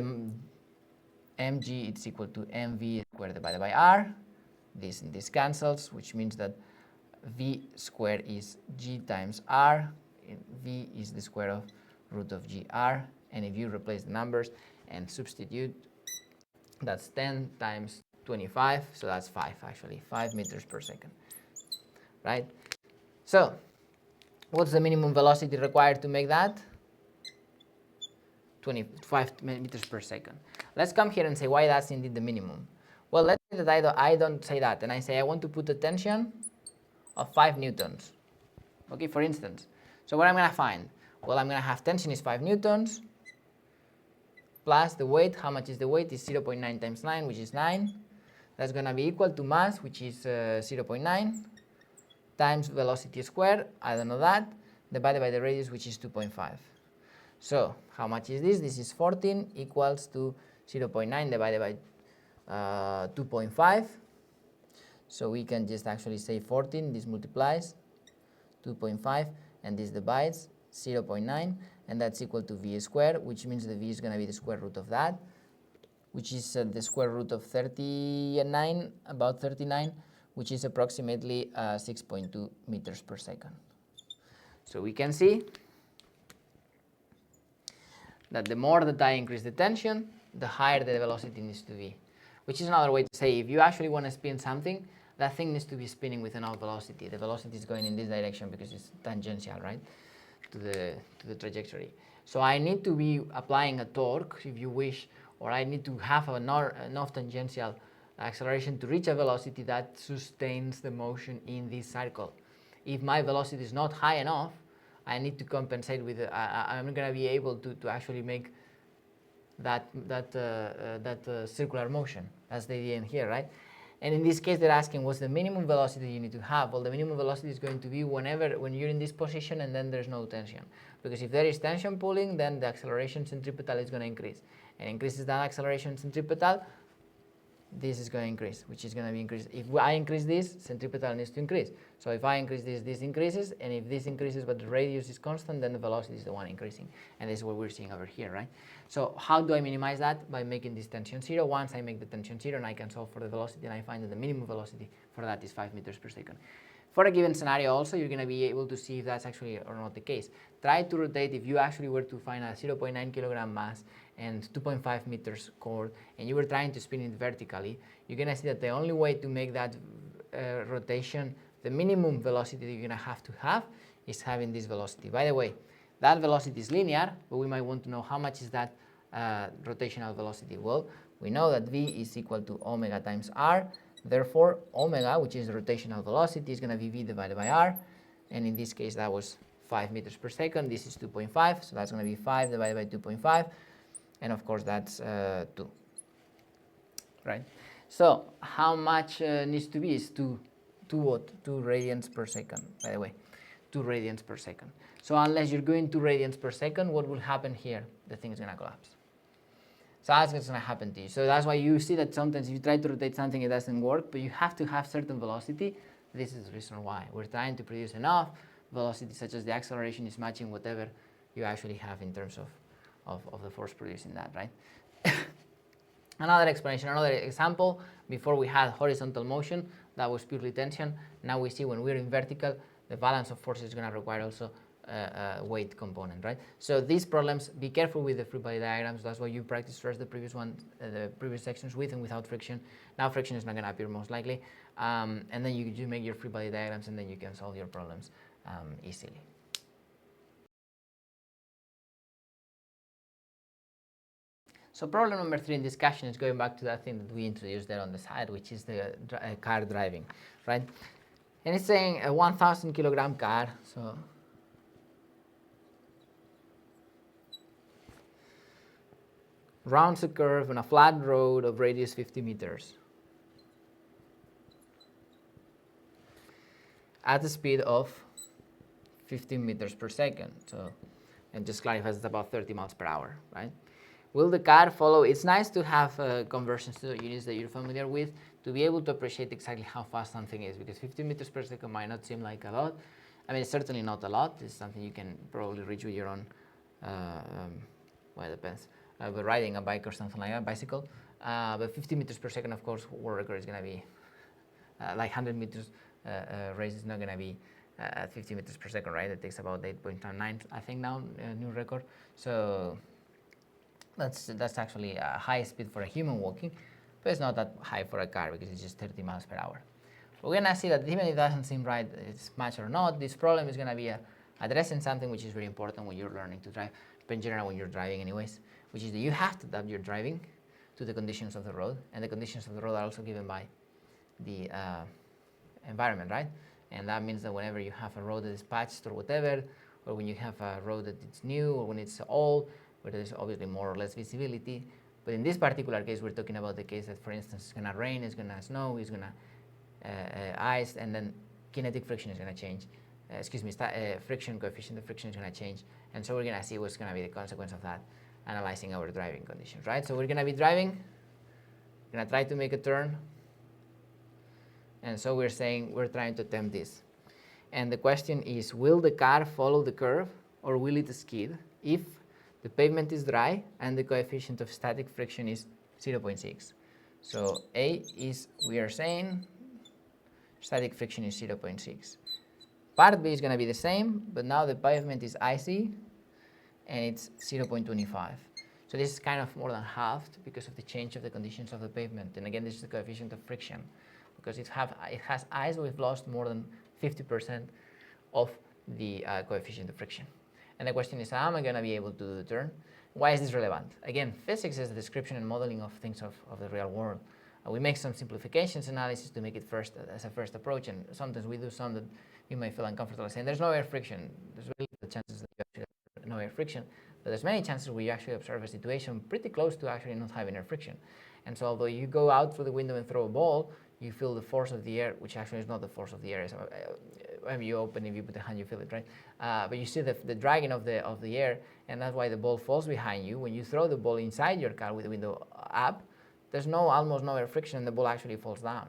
mg is equal to mv squared divided by r. This and this cancels, which means that v squared is g times r. V is the square of root of gr. And if you replace the numbers and substitute, that's 10 times 25, so that's 5 actually, 5 meters per second, right? So what's the minimum velocity required to make that? 25 meters per second. Let's come here and say why that's indeed the minimum. Well, let's say that I don't say that, and I say I want to put a tension of 5 newtons, okay, for instance. So what I'm going to find? Well, I'm going to have tension is 5 newtons, plus the weight. How much is the weight? Is 0.9 times 9, which is 9. That's going to be equal to mass, which is 0.9, times velocity squared, I don't know that, divided by the radius, which is 2.5. So how much is this? This is 14 equals to 0.9 divided by 2.5. So we can just actually say 14, this multiplies 2.5, and this divides 0.9, and that's equal to v squared, which means the v is going to be the square root of that, which is the square root of 39, about 39, which is approximately 6.2 meters per second. So we can see that the more that I increase the tension, the higher the velocity needs to be, which is another way to say if you actually want to spin something, that thing needs to be spinning with enough velocity. The velocity is going in this direction because it's tangential, right, to the trajectory. So I need to be applying a torque, if you wish, or I need to have enough tangential acceleration to reach a velocity that sustains the motion in this circle. If my velocity is not high enough, I need to compensate with, I'm going to be able to actually make that circular motion. That's the idea in here, right? And in this case, they're asking what's the minimum velocity you need to have. Well, the minimum velocity is going to be when you're in this position and then there's no tension. Because if there is tension pulling, then the acceleration centripetal is going to increase. And increases that acceleration centripetal, this is going to increase, which is going to be increased. If I increase this, centripetal needs to increase. So if I increase this, this increases, and if this increases but the radius is constant, then the velocity is the one increasing. And this is what we're seeing over here, right? So how do I minimize that? By making this tension 0. Once I make the tension 0, and I can solve for the velocity, and I find that the minimum velocity for that is 5 meters per second. For a given scenario also, you're going to be able to see if that's actually or not the case. Try to rotate if you actually were to find a 0.9 kilogram mass and 2.5 meters chord, and you were trying to spin it vertically, you're going to see that the only way to make that rotation, the minimum velocity that you're going to have is having this velocity. By the way, that velocity is linear, but we might want to know how much is that rotational velocity. Well, we know that v is equal to omega times r. Therefore, omega, which is the rotational velocity, is going to be v divided by r. And in this case, that was 5 meters per second. This is 2.5, so that's going to be 5 divided by 2.5. And of course, that's 2. Right? So how much needs to be is 2 radians per second, by the way. 2 radians per second. So unless you're going 2 radians per second, what will happen here? The thing is going to collapse. So that's what's going to happen to you. So that's why you see that sometimes if you try to rotate something, it doesn't work, but you have to have certain velocity. This is the reason why. We're trying to produce enough velocity such as the acceleration is matching whatever you actually have in terms of the force producing that, right? Another explanation, another example, before we had horizontal motion, that was purely tension. Now we see when we're in vertical, the balance of forces is going to require also a weight component, right? So these problems, be careful with the free body diagrams. That's why you practice first the previous one, the previous sections with and without friction. Now friction is not going to appear most likely. And then you make your free body diagrams, and then you can solve your problems easily. So problem number 3 in discussion is going back to that thing that we introduced there on the side, which is the car driving, right? And it's saying a 1,000 kilogram car, so rounds a curve on a flat road of radius 50 meters at the speed of 15 meters per second. So, and just clarifies it's about 30 miles per hour, right? Will the car follow? It's nice to have conversions to the units that you're familiar with to be able to appreciate exactly how fast something is, because 15 meters per second might not seem like a lot. I mean, it's certainly not a lot. It's something you can probably reach with your own, well, it depends, but riding a bike or something like that, bicycle. But 50 meters per second, of course, world record is going to be like 100 meters race is not going to be at 50 meters per second, right? It takes about 8.9, I think now, new record. So that's actually a high speed for a human walking, but it's not that high for a car because it's just 30 miles per hour. We're going to see that even if it doesn't seem right, it's match or not, this problem is going to be addressing something which is very important when you're learning to drive, but in general when you're driving anyways, which is that you have to adapt your driving to the conditions of the road, and the conditions of the road are also given by the environment, right? And that means that whenever you have a road that is patched or whatever, or when you have a road that is new, or when it's old, where there's obviously more or less visibility. But in this particular case, we're talking about the case that, for instance, it's going to rain, it's going to snow, it's going to ice, and then kinetic friction is going to change. Friction coefficient of friction is going to change. And so we're going to see what's going to be the consequence of that, analyzing our driving conditions, right? So we're going to be driving, we're going to try to make a turn, and so we're saying we're trying to attempt this. And the question is, will the car follow the curve, or will it skid if the pavement is dry and the coefficient of static friction is 0.6. So A is, we are saying, static friction is 0.6. Part B is going to be the same, but now the pavement is icy and it's 0.25. So this is kind of more than halved because of the change of the conditions of the pavement. And again, this is the coefficient of friction, because it has ice, we've lost more than 50% of the coefficient of friction. And the question is, how am I going to be able to do the turn? Why is this relevant? Again, physics is the description and modeling of things of the real world. We make some simplifications analysis to make it first as a first approach, and sometimes we do some that you may feel uncomfortable saying there's no air friction. There's really good chances that you actually have no air friction, but there's many chances where you actually observe a situation pretty close to actually not having air friction. And so although you go out through the window and throw a ball, you feel the force of the air, which actually is not the force of the air. So, when you open, if you put a hand, you feel it, right? But you see the dragging of the air, and that's why the ball falls behind you. When you throw the ball inside your car with the window up, there's almost no air friction, and the ball actually falls down.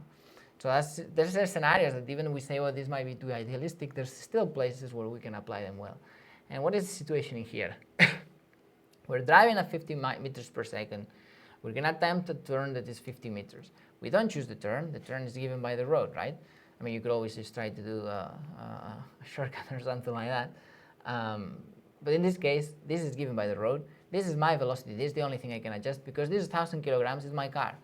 So there's scenarios that even we say, well, this might be too idealistic, there's still places where we can apply them well. And what is the situation in here? We're driving at 50 meters per second. We're going to attempt a turn that is 50 meters. We don't choose the turn is given by the road, right? I mean, you could always just try to do a shortcut or something like that. But in this case, this is given by the road. This is my velocity. This is the only thing I can adjust because this is 1,000 kilograms is my car.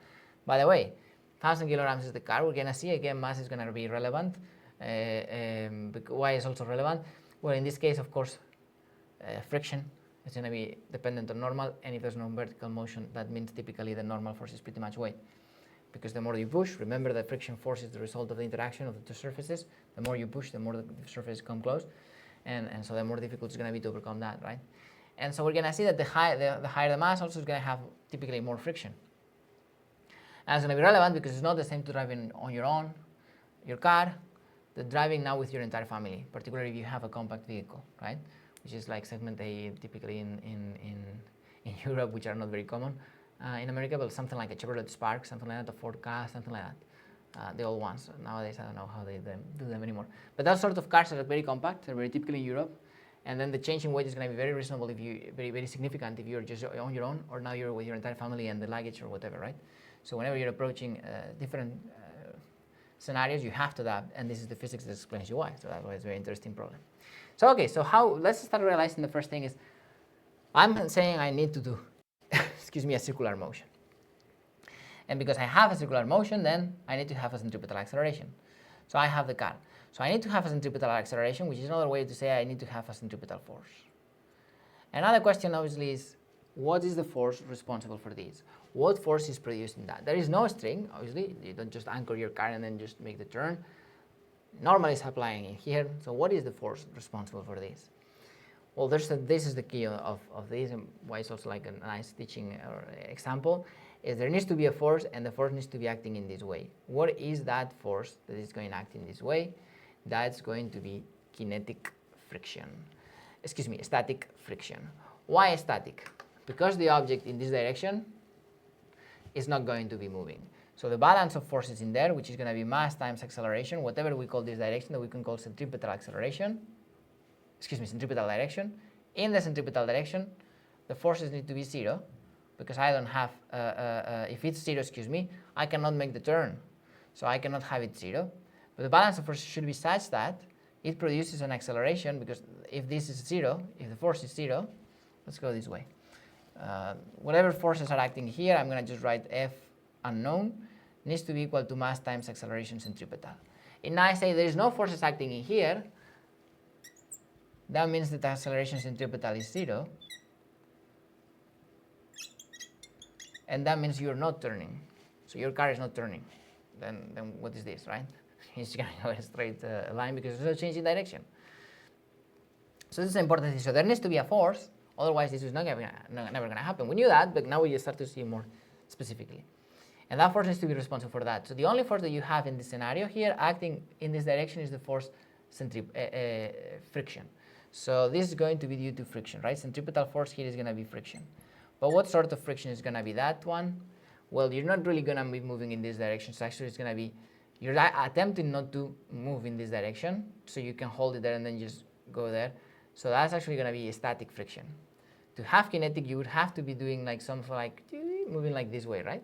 By the way, 1,000 kilograms is the car. We're going to see, again, mass is going to be relevant. Why is also relevant? Well, in this case, of course, friction is going to be dependent on normal. And if there's no vertical motion, that means typically the normal force is pretty much weight. Because the more you push, remember that friction force is the result of the interaction of the two surfaces. The more you push, the more the surfaces come close. And so the more difficult it's going to be to overcome that, right? And so we're going to see that the higher the mass also is going to have typically more friction. And it's going to be relevant because it's not the same to driving on your own, your car, the driving now with your entire family, particularly if you have a compact vehicle, right? Which is like segment A typically in Europe, which are not very common. In America, but something like a Chevrolet Spark, something like that, a Ford Ka, something like that. The old ones. Nowadays, I don't know how they do them anymore. But those sort of cars are very compact. They're very typical in Europe. And then the change in weight is going to be very reasonable if you, very significant if you're just on your own, or now you're with your entire family and the luggage or whatever, right? So whenever you're approaching different scenarios, you have to adapt, and this is the physics that explains you why. So that's why it's a very interesting problem. So okay, so let's start realizing the first thing is, I'm saying I need to do, excuse me, a circular motion. And because I have a circular motion, then I need to have a centripetal acceleration. So I have the car. So I need to have a centripetal acceleration, which is another way to say I need to have a centripetal force. Another question obviously is, what is the force responsible for this? What force is produced in that? There is no string, obviously. You don't just anchor your car and then just make the turn. Normally it's applying in here. So what is the force responsible for this? Well, this is the key of this, and why it's also like a nice teaching or example, is there needs to be a force, and the force needs to be acting in this way. What is that force that is going to act in this way? That's going to be kinetic friction. Excuse me, static friction. Why static? Because the object in this direction is not going to be moving. So the balance of forces in there, which is going to be mass times acceleration, whatever we call this direction, that we can call centripetal acceleration, centripetal direction. In the centripetal direction, the forces need to be 0, because I don't have, if it's 0, I cannot make the turn. So I cannot have it 0. But the balance of forces should be such that it produces an acceleration, because if this is 0, if the force is 0, let's go this way. Whatever forces are acting here, I'm going to just write F unknown, needs to be equal to mass times acceleration centripetal. And now I say there is no forces acting in here, that means that the acceleration centripetal is 0, and that means you're not turning. So your car is not turning. Then what is this, right? It's going to go in a straight line because there's no change in direction. So this is important thing. So there needs to be a force, otherwise this is never going to happen. We knew that, but now we just start to see more specifically. And that force needs to be responsible for that. So the only force that you have in this scenario here acting in this direction is the force friction. So this is going to be due to friction, right? Centripetal force here is going to be friction. But what sort of friction is going to be that one? Well, you're not really going to be moving in this direction. So actually it's going to be, you're attempting not to move in this direction. So you can hold it there and then just go there. So that's actually going to be a static friction. To have kinetic, you would have to be doing like something like moving like this way, right?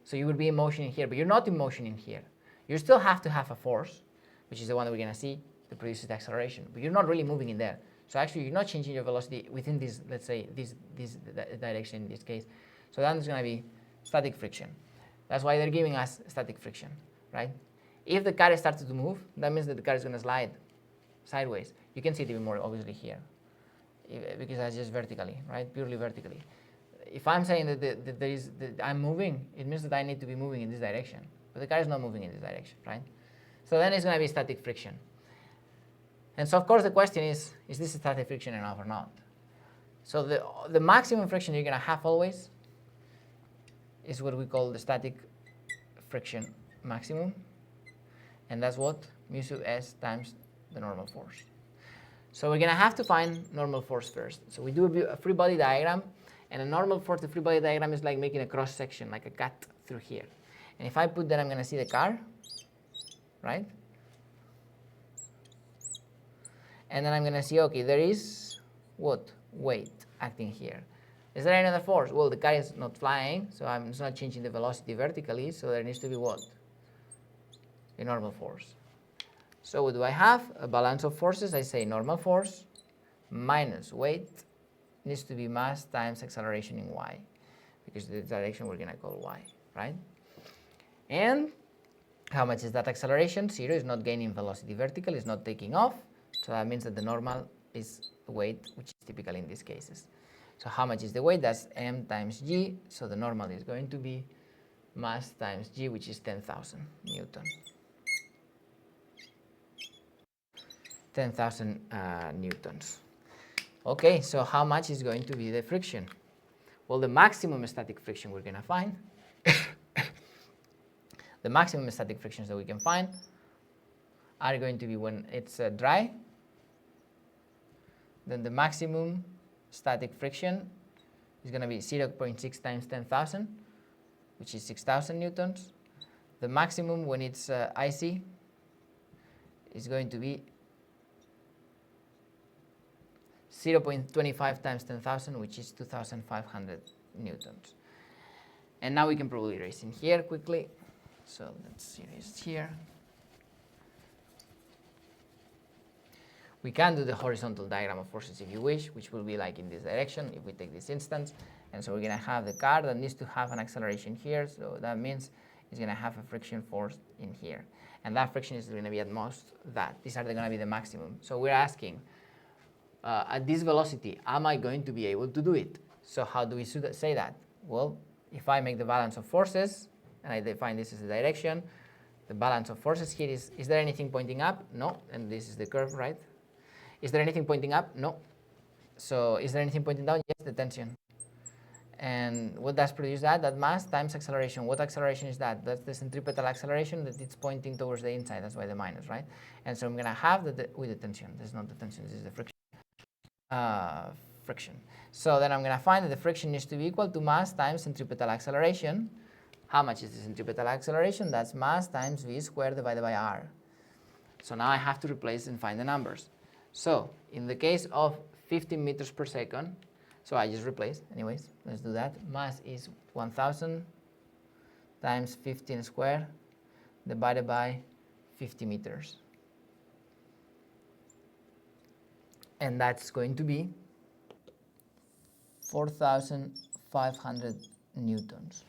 So you would be in motion in here, but you're not in motion in here. You still have to have a force, which is the one that we're going to see, that produces the acceleration, but you're not really moving in there. So actually you're not changing your velocity within this, let's say, this direction in this case. So that's going to be static friction. That's why they're giving us static friction, right? If the car starts to move, that means that the car is going to slide sideways. You can see it even more obviously here, because that's just vertically, right? Purely vertically. If I'm saying that, I'm moving, it means that I need to be moving in this direction, but the car is not moving in this direction, right? So then it's going to be static friction. And so of course the question is this static friction enough or not? So the maximum friction you're going to have always is what we call the static friction maximum, and that's what? Mu sub s times the normal force. So we're going to have to find normal force first. So we do a free body diagram, and a normal force, the free body diagram is like making a cross section, like a cut through here. And if I put that, I'm going to see the car, right? And then I'm going to see, okay, there is what? Weight acting here. Is there any other force? Well, the car is not flying, so it's not changing the velocity vertically, so there needs to be what? A normal force. So what do I have? A balance of forces. I say normal force minus weight needs to be mass times acceleration in y, because the direction we're going to call y, right? And how much is that acceleration? 0 is not gaining velocity vertical, it's not taking off. So that means that the normal is weight, which is typical in these cases. So how much is the weight? That's m times g. So the normal is going to be mass times g, which is 10,000 Newton. 10,000 newtons. Okay, so how much is going to be the friction? Well, the maximum static friction we're going to find, the maximum static frictions that we can find are going to be when it's dry. Then the maximum static friction is going to be 0.6 times 10,000, which is 6,000 newtons. The maximum when it's icy is going to be 0.25 times 10,000, which is 2,500 newtons. And now we can probably erase in here quickly. So let's erase here. We can do the horizontal diagram of forces if you wish, which will be like in this direction if we take this instance. And so we're going to have the car that needs to have an acceleration here. So that means it's going to have a friction force in here. And that friction is going to be at most that. These are going to be the maximum. So we're asking, at this velocity, am I going to be able to do it? So how do we say that? Well, if I make the balance of forces, and I define this as the direction, the balance of forces here is there anything pointing up? No. And this is the curve, right? Is there anything pointing up? No. So is there anything pointing down? Yes, the tension. And what does produce that? That mass times acceleration. What acceleration is that? That's the centripetal acceleration that it's pointing towards the inside. That's why the minus, right? And so I'm going to have with the tension. This is not the tension. This is the friction. Friction. So then I'm going to find that the friction needs to be equal to mass times centripetal acceleration. How much is the centripetal acceleration? That's mass times v squared divided by r. So now I have to replace and find the numbers. So in the case of 15 meters per second, so I just replace. Anyways, let's do that. Mass is 1,000 times 15 squared divided by 50 meters. And that's going to be 4,500 newtons,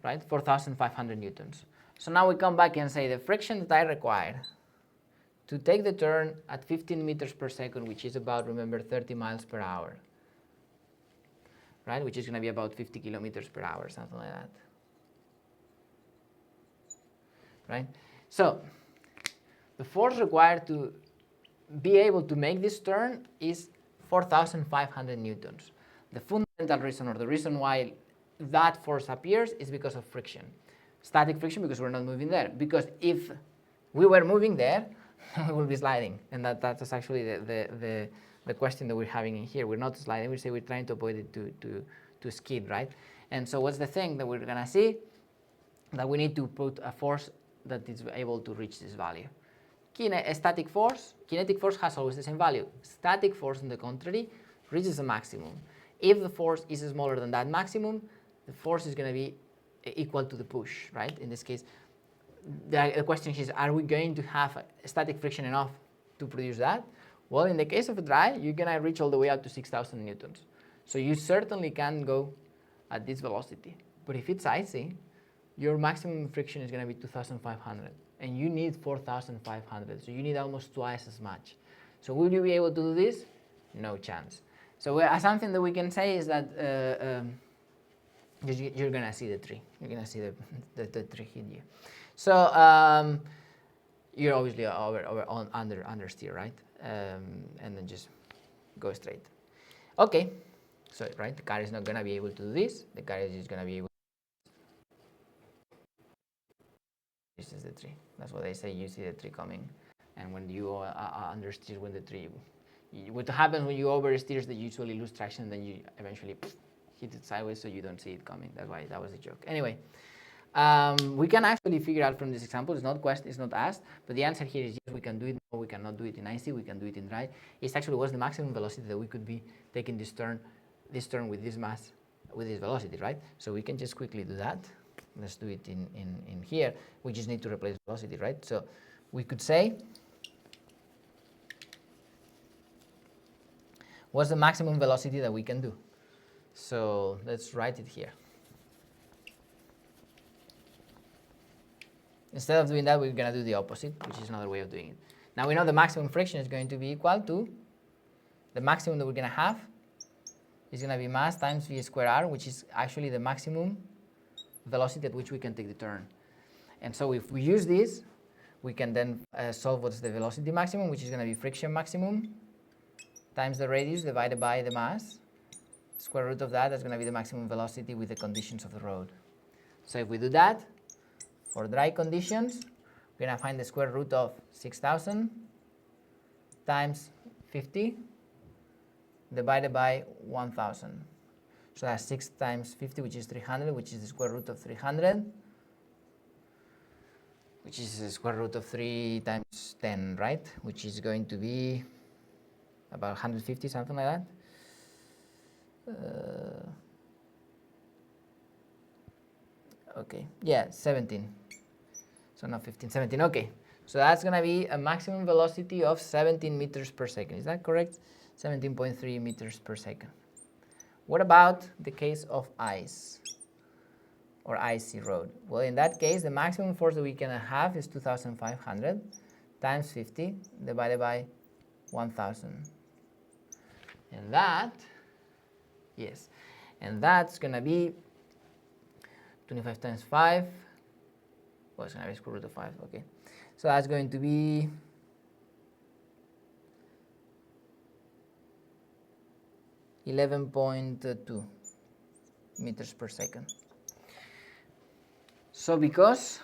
right? 4,500 newtons. So now we come back and say the friction that I require to take the turn at 15 meters per second, which is about, remember, 30 miles per hour, right? Which is going to be about 50 kilometers per hour, something like that, right? So the force required to be able to make this turn is 4,500 newtons. The fundamental reason, or the reason why that force appears, is because of friction. Static friction, because we're not moving there. Because if we were moving there, we will be sliding. And that's actually the question that we're having in here. We're not sliding, we say we're trying to avoid it to skid, right? And so what's the thing that we're going to see? That we need to put a force that is able to reach this value. Static force, kinetic force has always the same value. Static force, on the contrary, reaches a maximum. If the force is smaller than that maximum, the force is going to be equal to the push, right? In this case, the question is, are we going to have static friction enough to produce that? Well, in the case of a dry, you're going to reach all the way up to 6,000 newtons. So you certainly can go at this velocity. But if it's icy, your maximum friction is going to be 2,500. And you need 4,500. So you need almost twice as much. So will you be able to do this? No chance. So something that we can say is that you're going to see the tree. You're going to see the tree hit you. So you're obviously under steer, right? And then just go straight. Okay. So, right, the car is not going to be able to do this. The car is just going to be able to. This is the tree. That's what they say. You see the tree coming. And when you understeer, when the tree, what happens when you oversteer is that you usually lose traction, and then you eventually hit it sideways, so you don't see it coming. That's why that was the joke. Anyway, we can actually figure out from this example. It's not asked, but the answer here is yes. We can do it. No, we cannot do it in icy. We can do it in dry. It's actually what's the maximum velocity that we could be taking this turn with this mass, with this velocity, right? So we can just quickly do that. Let's do it in here. We just need to replace velocity, right? So we could say, what's the maximum velocity that we can do? So let's write it here. Instead of doing that, we're going to do the opposite, which is another way of doing it. Now we know the maximum friction is going to be equal to the maximum that we're going to have is going to be mass times v squared r, which is actually the maximum velocity at which we can take the turn. And so if we use this, we can then solve what's the velocity maximum, which is going to be friction maximum times the radius divided by the mass. Square root of that's going to be the maximum velocity with the conditions of the road. So if we do that, for dry conditions, we're going to find the square root of 6,000 times 50 divided by 1,000. So that's 6 times 50, which is 300, which is the square root of 300, which is the square root of 3 times 10, right? Which is going to be about 150, something like that. Okay, yeah, 17. So not 15, 17, okay. So that's going to be a maximum velocity of 17 meters per second. Is that correct? 17.3 meters per second. What about the case of ice or icy road? Well, in that case, the maximum force that we can have is 2,500 times 50 divided by 1,000. And that, yes, and that's going to be 25 times 5. Well, it's going to be square root of 5, okay. So that's going to be 11.2 meters per second. So because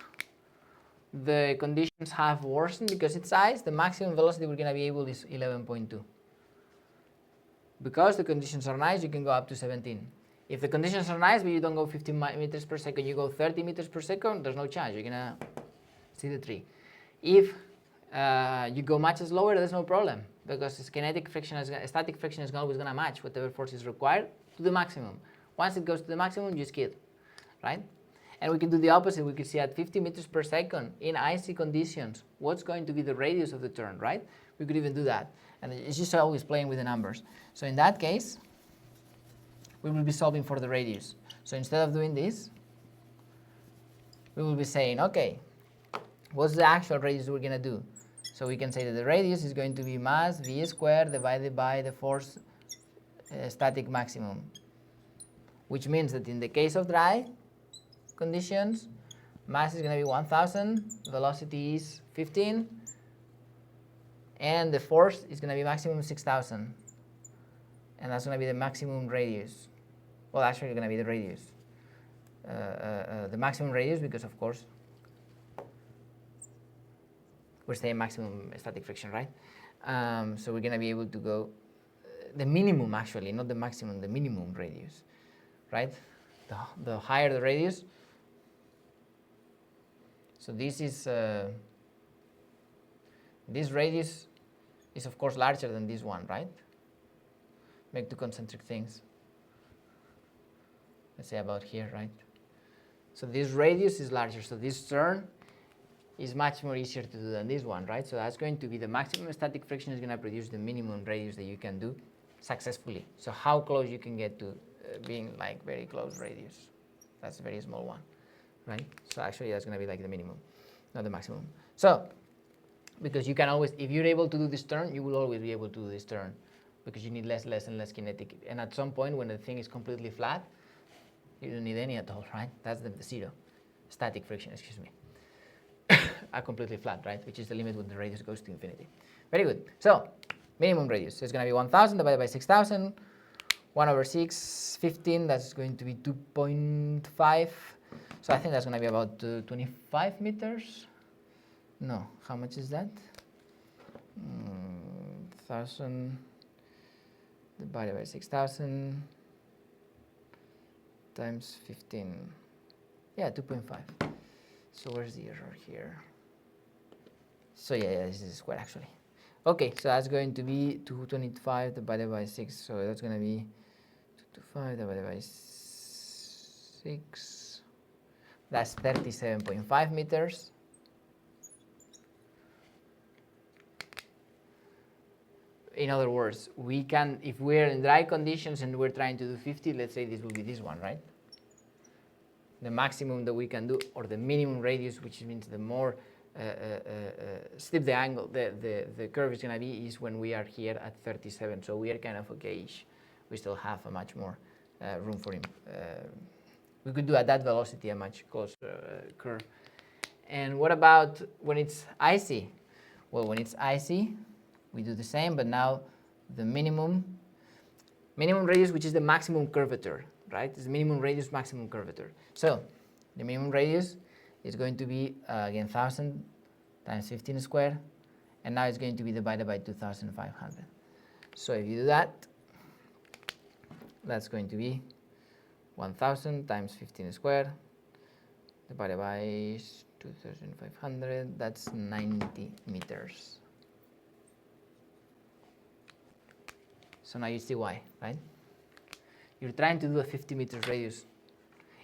the conditions have worsened, because it's ice, the maximum velocity we're going to be able is 11.2. Because the conditions are nice, you can go up to 17. If the conditions are nice, but you don't go 15 meters per second, you go 30 meters per second, there's no chance. You're going to see the tree. If you go much slower, there's no problem, because static friction is always going to match whatever force is required to the maximum. Once it goes to the maximum, you skid, right? And we can do the opposite. We can see at 50 meters per second in icy conditions, what's going to be the radius of the turn, right? We could even do that. And it's just always playing with the numbers. So in that case, we will be solving for the radius. So instead of doing this, we will be saying, okay, what's the actual radius we're going to do? So we can say that the radius is going to be mass v squared divided by the force static maximum, which means that in the case of dry conditions, mass is going to be 1,000, velocity is 15, and the force is going to be maximum 6,000. And that's going to be the maximum radius. Well, actually, it's going to be the radius. The maximum radius, because of course, we're saying maximum static friction, right? So we're going to be able to go the minimum, actually, not the maximum, the minimum radius, right? The higher the radius. So this is this radius is of course larger than this one, right? Make two concentric things. Let's say about here, right? So this radius is larger, so this turn is much more easier to do than this one, right? So that's going to be the maximum static friction is going to produce the minimum radius that you can do successfully. So how close you can get to being like very close radius. That's a very small one, right? So actually that's going to be like the minimum, not the maximum. So because you can always, if you're able to do this turn, you will always be able to do this turn, because you need less and less kinetic. And at some point when the thing is completely flat, you don't need any at all, right? That's the zero static friction, excuse me. Are completely flat, right? Which is the limit when the radius goes to infinity. Very good. So minimum radius is going to be 1,000 divided by 6,000. 1 over 6, 15. That's going to be 2.5. So I think that's going to be about 25 meters. No, how much is that? 1,000 divided by 6,000 times 15. Yeah, 2.5. So where's the error here? So yeah, this is square actually. Okay, so that's going to be 225 divided by 6. So that's going to be 225 divided by 6. That's 37.5 meters. In other words, we can, if we're in dry conditions and we're trying to do 50, let's say this will be this one, right? The maximum that we can do, or the minimum radius, which means the more steep the angle, the curve is going to be, is when we are here at 37. So we are kind of okay-ish. We still have a much more room for him. We could do at that velocity a much closer curve. And what about when it's icy? Well, when it's icy, we do the same, but now the minimum radius, which is the maximum curvature, right? It's the minimum radius, maximum curvature. So the minimum radius is going to be, again, 1,000 times 15 squared, and now it's going to be divided by 2,500. So if you do that, that's going to be 1,000 times 15 squared divided by 2,500, that's 90 meters. So now you see why, right? You're trying to do a 50 meters radius.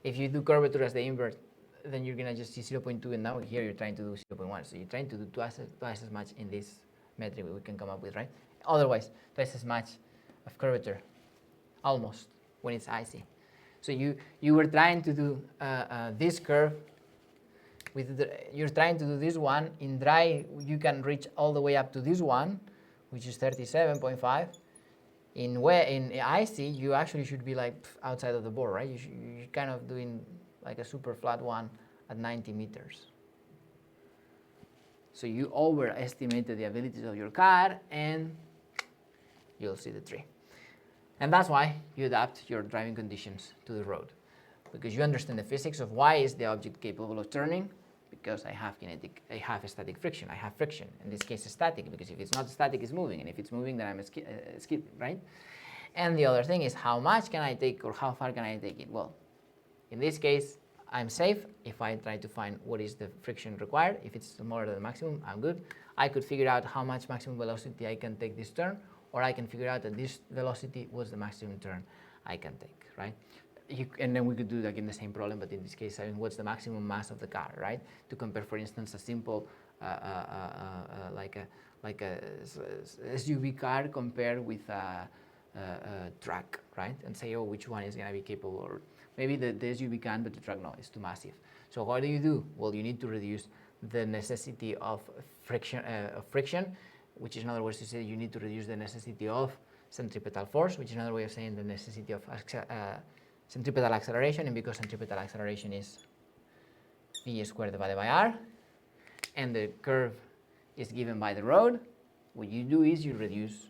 If you do curvature as the invert, then you're gonna just see 0.2, and now here you're trying to do 0.1. So you're trying to do twice as much in this metric we can come up with, right? Otherwise, twice as much of curvature, almost, when it's icy. So you were trying to do this curve with you're trying to do this one. In dry, you can reach all the way up to this one, which is 37.5. In icy, you actually should be like outside of the board, right? You're kind of doing like a super flat one at 90 meters. So you overestimated the abilities of your car, and you'll see the tree. And that's why you adapt your driving conditions to the road, because you understand the physics of why is the object capable of turning. Because I have static friction. I have friction. In this case, it's static, because if it's not static, it's moving, and if it's moving, then I'm skipping, right? And the other thing is, how much can I take, or how far can I take it? Well, in this case, I'm safe if I try to find what is the friction required. If it's more than the maximum, I'm good. I could figure out how much maximum velocity I can take this turn, or I can figure out that this velocity was the maximum turn I can take, right? And then we could do again the same problem, but in this case, I mean, what's the maximum mass of the car, right? To compare, for instance, a simple like a SUV car compared with a truck, right? And say, oh, which one is going to be capable? Or maybe the SUV can, but the truck no, it's too massive. So what do? Well, you need to reduce the necessity of friction, which is another way to say you need to reduce the necessity of centripetal force, which is another way of saying the necessity of centripetal acceleration. And because centripetal acceleration is v squared divided by r, and the curve is given by the road, what you do is you reduce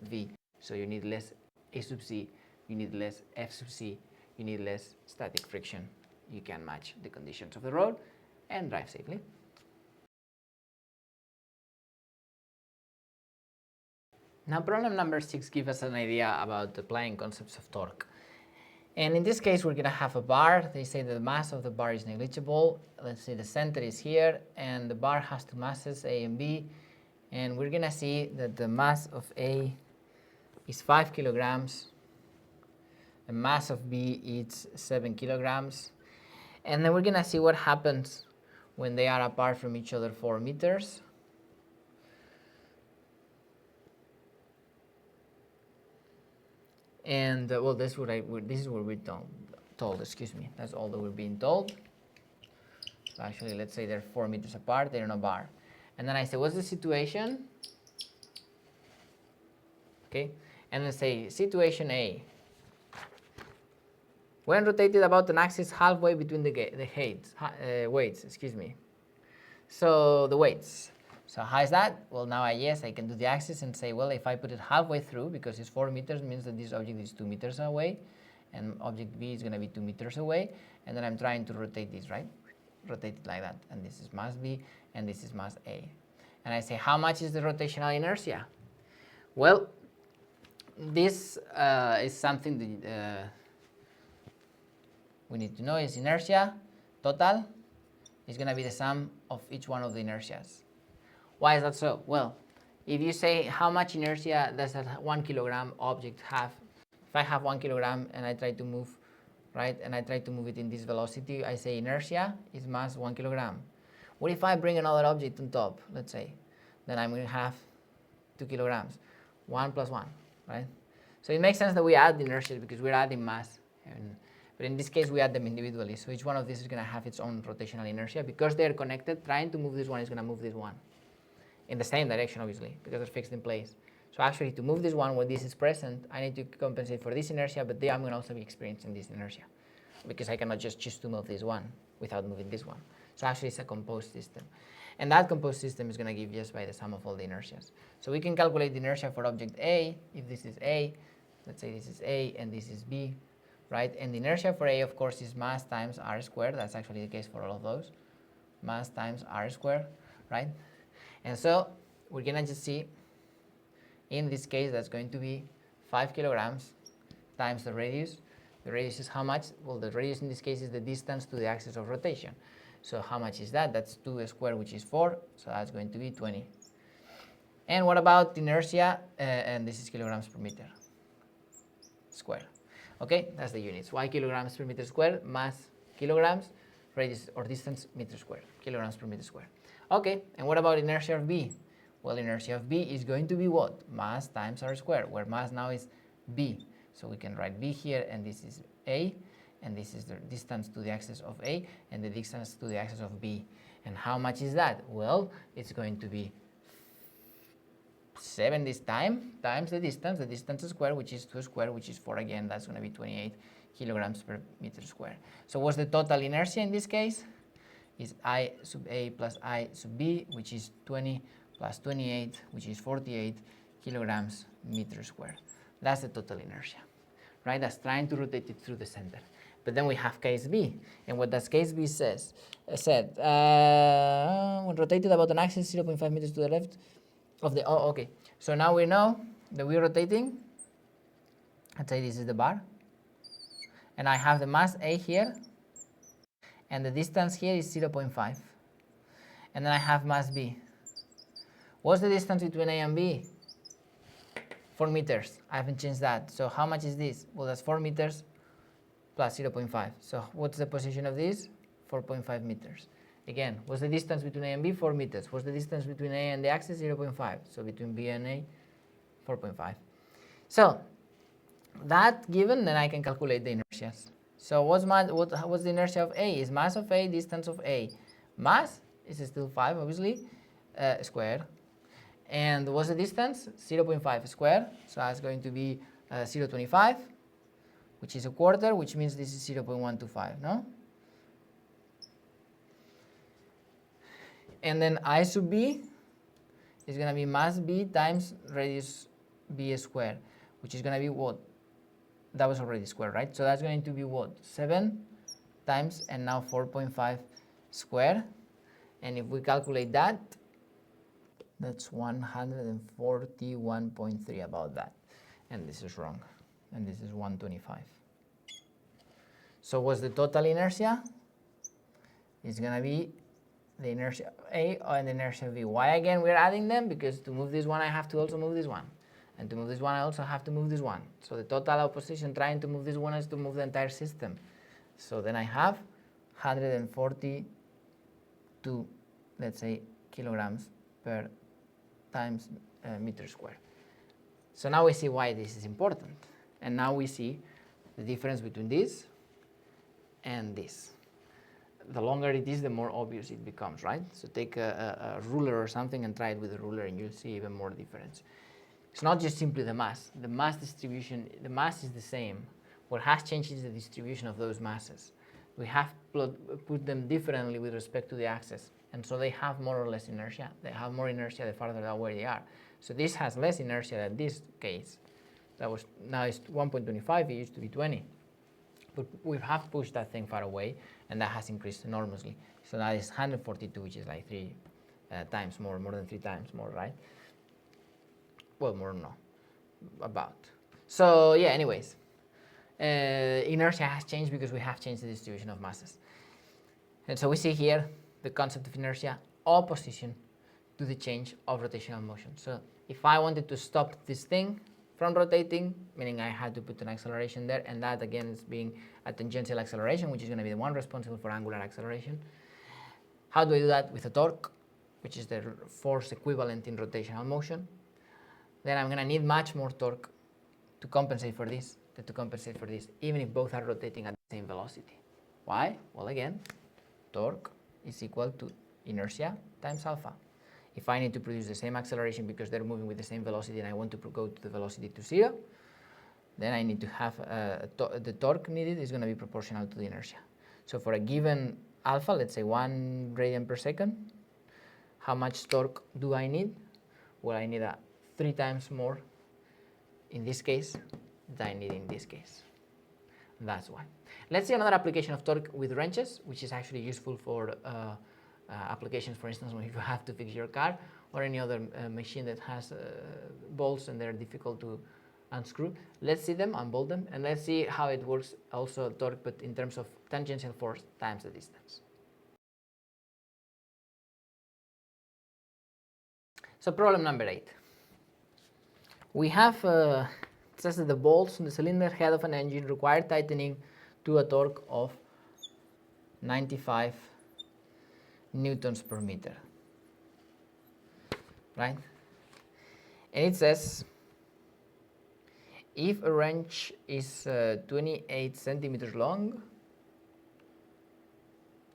v. So you need less a sub c, you need less f sub c, you need less static friction. You can match the conditions of the road and drive safely. Now problem number 6 gives us an idea about applying concepts of torque. And in this case, we're going to have a bar. They say that the mass of the bar is negligible. Let's say the center is here, and the bar has two masses, A and B. And we're going to see that the mass of A is 5 kilograms. The mass of B is 7 kilograms. And then we're going to see what happens when they are apart from each other 4 meters. And well, this is what we're told. Excuse me. That's all that we're being told. So actually, let's say they're 4 meters apart. They're in a bar. And then I say, what's the situation? Okay. And then say situation A. When rotated about an axis halfway between the weights. Excuse me. So the weights. So how is that? Well, now I can do the axis and say, well, if I put it halfway through, because it's 4 meters, means that this object is 2 meters away, and object B is going to be 2 meters away, and then I'm trying to rotate this, right? Rotate it like that, and this is mass B, and this is mass A. And I say, how much is the rotational inertia? Well, this is something that we need to know. Is inertia total is going to be the sum of each one of the inertias. Why is that so? Well, if you say how much inertia does a 1 kilogram object have, if I have 1 kilogram and I try to move, right, and I try to move it in this velocity, I say inertia is mass 1 kilogram. What if I bring another object on top, let's say? Then I'm going to have 2 kilograms, 1 plus 1, right? So it makes sense that we add the inertia because we're adding mass. But in this case, we add them individually. So each one of these is going to have its own rotational inertia. Because they're connected, trying to move this one is going to move this one in the same direction, obviously, because they're fixed in place. So actually, to move this one when this is present, I need to compensate for this inertia, but there I'm going to also be experiencing this inertia, because I cannot just choose to move this one without moving this one. So actually, it's a composed system. And that composed system is going to give just by the sum of all the inertias. So we can calculate the inertia for object A, if this is A, let's say this is A and this is B, right? And the inertia for A, of course, is mass times r squared. That's actually the case for all of those. Mass times r squared, right? And so we're going to just see, in this case, that's going to be 5 kilograms times the radius. The radius is how much? Well, the radius in this case is the distance to the axis of rotation. So how much is that? That's 2 squared, which is 4. So that's going to be 20. And what about inertia? And this is kilograms per meter. square. Okay, that's the units. Y kilograms per meter square, mass kilograms, radius or distance meter square, kilograms per meter square. Okay, and what about inertia of B? Well, inertia of B is going to be what? Mass times r squared, where mass now is B. So we can write B here, and this is A, and this is the distance to the axis of A, and the distance to the axis of B. And how much is that? Well, it's going to be 7 this time, times the distance squared, which is 2 squared, which is 4 again, that's going to be 28 kilograms per meter square. So what's the total inertia in this case? Is I sub A plus I sub B, which is 20 plus 28, which is 48 kilograms meter square. That's the total inertia, right? That's trying to rotate it through the center. But then we have case B, and what does case B said, when rotated about an axis 0.5 meters to the left of the, oh, okay. So now we know that we're rotating, let's say this is the bar, and I have the mass A here, and the distance here is 0.5, and then I have mass B. What's the distance between A and B? 4 meters. I haven't changed that. So how much is this? Well, that's 4 meters plus 0.5. So what's the position of this? 4.5 meters. Again, what's the distance between A and B? 4 meters. What's the distance between A and the axis? 0.5. So between B and A, 4.5. So that given, then I can calculate the inertias. So what's the inertia of A? Is mass of A, distance of A. Mass is still 5, obviously, squared. And what's the distance? 0.5 squared. So that's going to be 0.25, which is a quarter, which means this is 0.125, no? And then I sub B is going to be mass B times radius B squared, which is going to be what? That was already squared, right? So that's going to be what? 7 times, and now 4.5 squared. And if we calculate that, that's 141.3, about that. And this is wrong. And this is 125. So what's the total inertia? It's going to be the inertia A and the inertia V. Why again we're adding them? Because to move this one, I have to also move this one. And to move this one, I also have to move this one. So the total opposition trying to move this one is to move the entire system. So then I have 142, let's say, kilograms per times meter square. So now we see why this is important. And now we see the difference between this and this. The longer it is, the more obvious it becomes, right? So take a ruler or something and try it with a ruler, and you'll see even more difference. It's not just simply the mass. The mass distribution, the mass is the same. What has changed is the distribution of those masses. We have put them differently with respect to the axis, and so they have more or less inertia. They have more inertia the farther away they are. So this has less inertia than this case. That was, now it's 1.25, it used to be 20. But we have pushed that thing far away, and that has increased enormously. So now it's 142, which is like 3 times more than 3 times more, right? Well, more no, about. So yeah, anyways, inertia has changed because we have changed the distribution of masses. And so we see here the concept of inertia, opposition to the change of rotational motion. So if I wanted to stop this thing from rotating, meaning I had to put an acceleration there, and that again is being a tangential acceleration, which is going to be the one responsible for angular acceleration. How do I do that? With a torque, which is the force equivalent in rotational motion. Then I'm going to need much more torque to compensate for this, even if both are rotating at the same velocity. Why? Well, again, torque is equal to inertia times alpha. If I need to produce the same acceleration because they're moving with the same velocity and I want to go to the velocity to 0, then I need to have the torque needed is going to be proportional to the inertia. So for a given alpha, let's say 1 radian per second, how much torque do I need? Well, I need 3 times more in this case than I need in this case. That's why. Let's see another application of torque with wrenches, which is actually useful for applications, for instance, when you have to fix your car or any other machine that has bolts and they're difficult to unscrew. Let's see them, unbolt them, and let's see how it works also torque, but in terms of tangential force times the distance. So problem number 8. We have It says that the bolts on the cylinder head of an engine require tightening to a torque of 95 newtons per meter, right? And it says if a wrench is 28 centimeters long,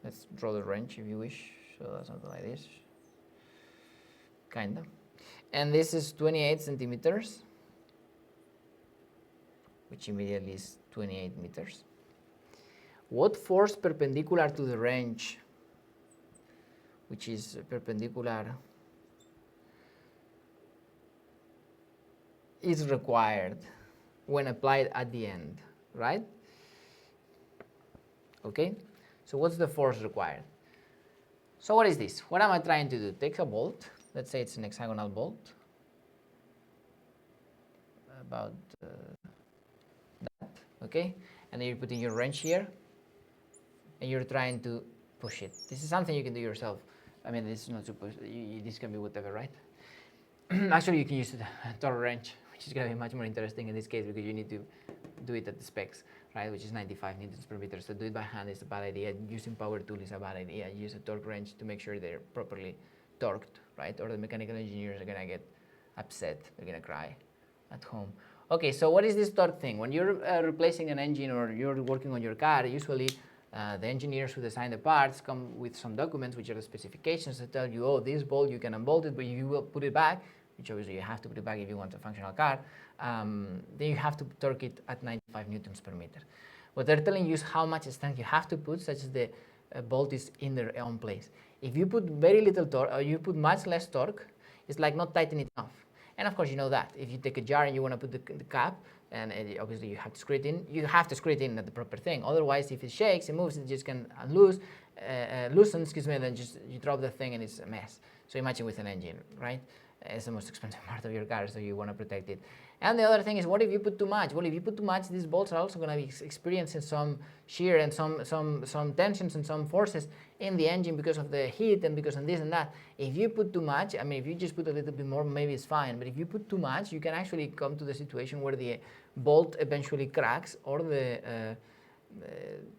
let's draw the wrench if you wish, so that's something like this, kind of, and this is 28 centimeters, which immediately is 28 meters. What force perpendicular to the wrench, which is perpendicular, is required when applied at the end, right? Okay, so what's the force required? So what is this? What am I trying to do? Take a bolt, let's say it's an hexagonal bolt, about that, okay? And then you're putting your wrench here, and you're trying to push it. This is something you can do yourself. I mean, this is not supposed to, this can be whatever, right? Actually, you can use a torque wrench, which is going to be much more interesting in this case because you need to do it at the specs, right, which is 95 newtons per meter. So do it by hand is a bad idea. Using power tool is a bad idea. Use a torque wrench to make sure they're properly torqued, right, or the mechanical engineers are going to get upset. They're going to cry at home. Okay, so what is this torque thing? When you're replacing an engine or you're working on your car, usually the engineers who design the parts come with some documents which are the specifications that tell you, oh, this bolt you can unbolt it, but you will put it back, which obviously you have to put it back if you want a functional car, then you have to torque it at 95 newtons per meter. What they're telling you is how much strength you have to put such as the bolt is in their own place. If you put very little torque, or you put much less torque, it's like not tightening it enough. And of course you know that. If you take a jar and you want to put the cap, and obviously you have to screw it in, you have to screw it in at the proper thing. Otherwise, if it shakes, it moves, it just can loosen, excuse me, then just you drop the thing and it's a mess. So imagine with an engine, right? It's the most expensive part of your car, so you want to protect it. And the other thing is, what if you put too much? Well, if you put too much, these bolts are also going to be experiencing some shear and some tensions and some forces in the engine because of the heat and because of this and that. If you put too much, I mean, if you just put a little bit more, maybe it's fine. But if you put too much, you can actually come to the situation where the bolt eventually cracks, or the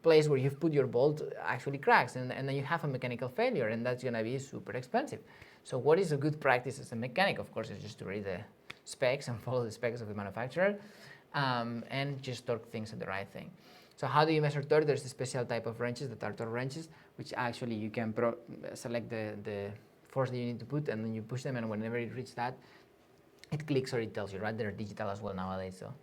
place where you've put your bolt actually cracks, and then you have a mechanical failure, and that's going to be super expensive. So what is a good practice as a mechanic? Of course, is just to read the specs and follow the specs of the manufacturer, and just torque things at the right thing. So how do you measure torque? There's a special type of wrenches that are torque wrenches, which actually you can select the force that you need to put, and then you push them, and whenever it reaches that, it clicks or it tells you, right? They're digital as well nowadays, so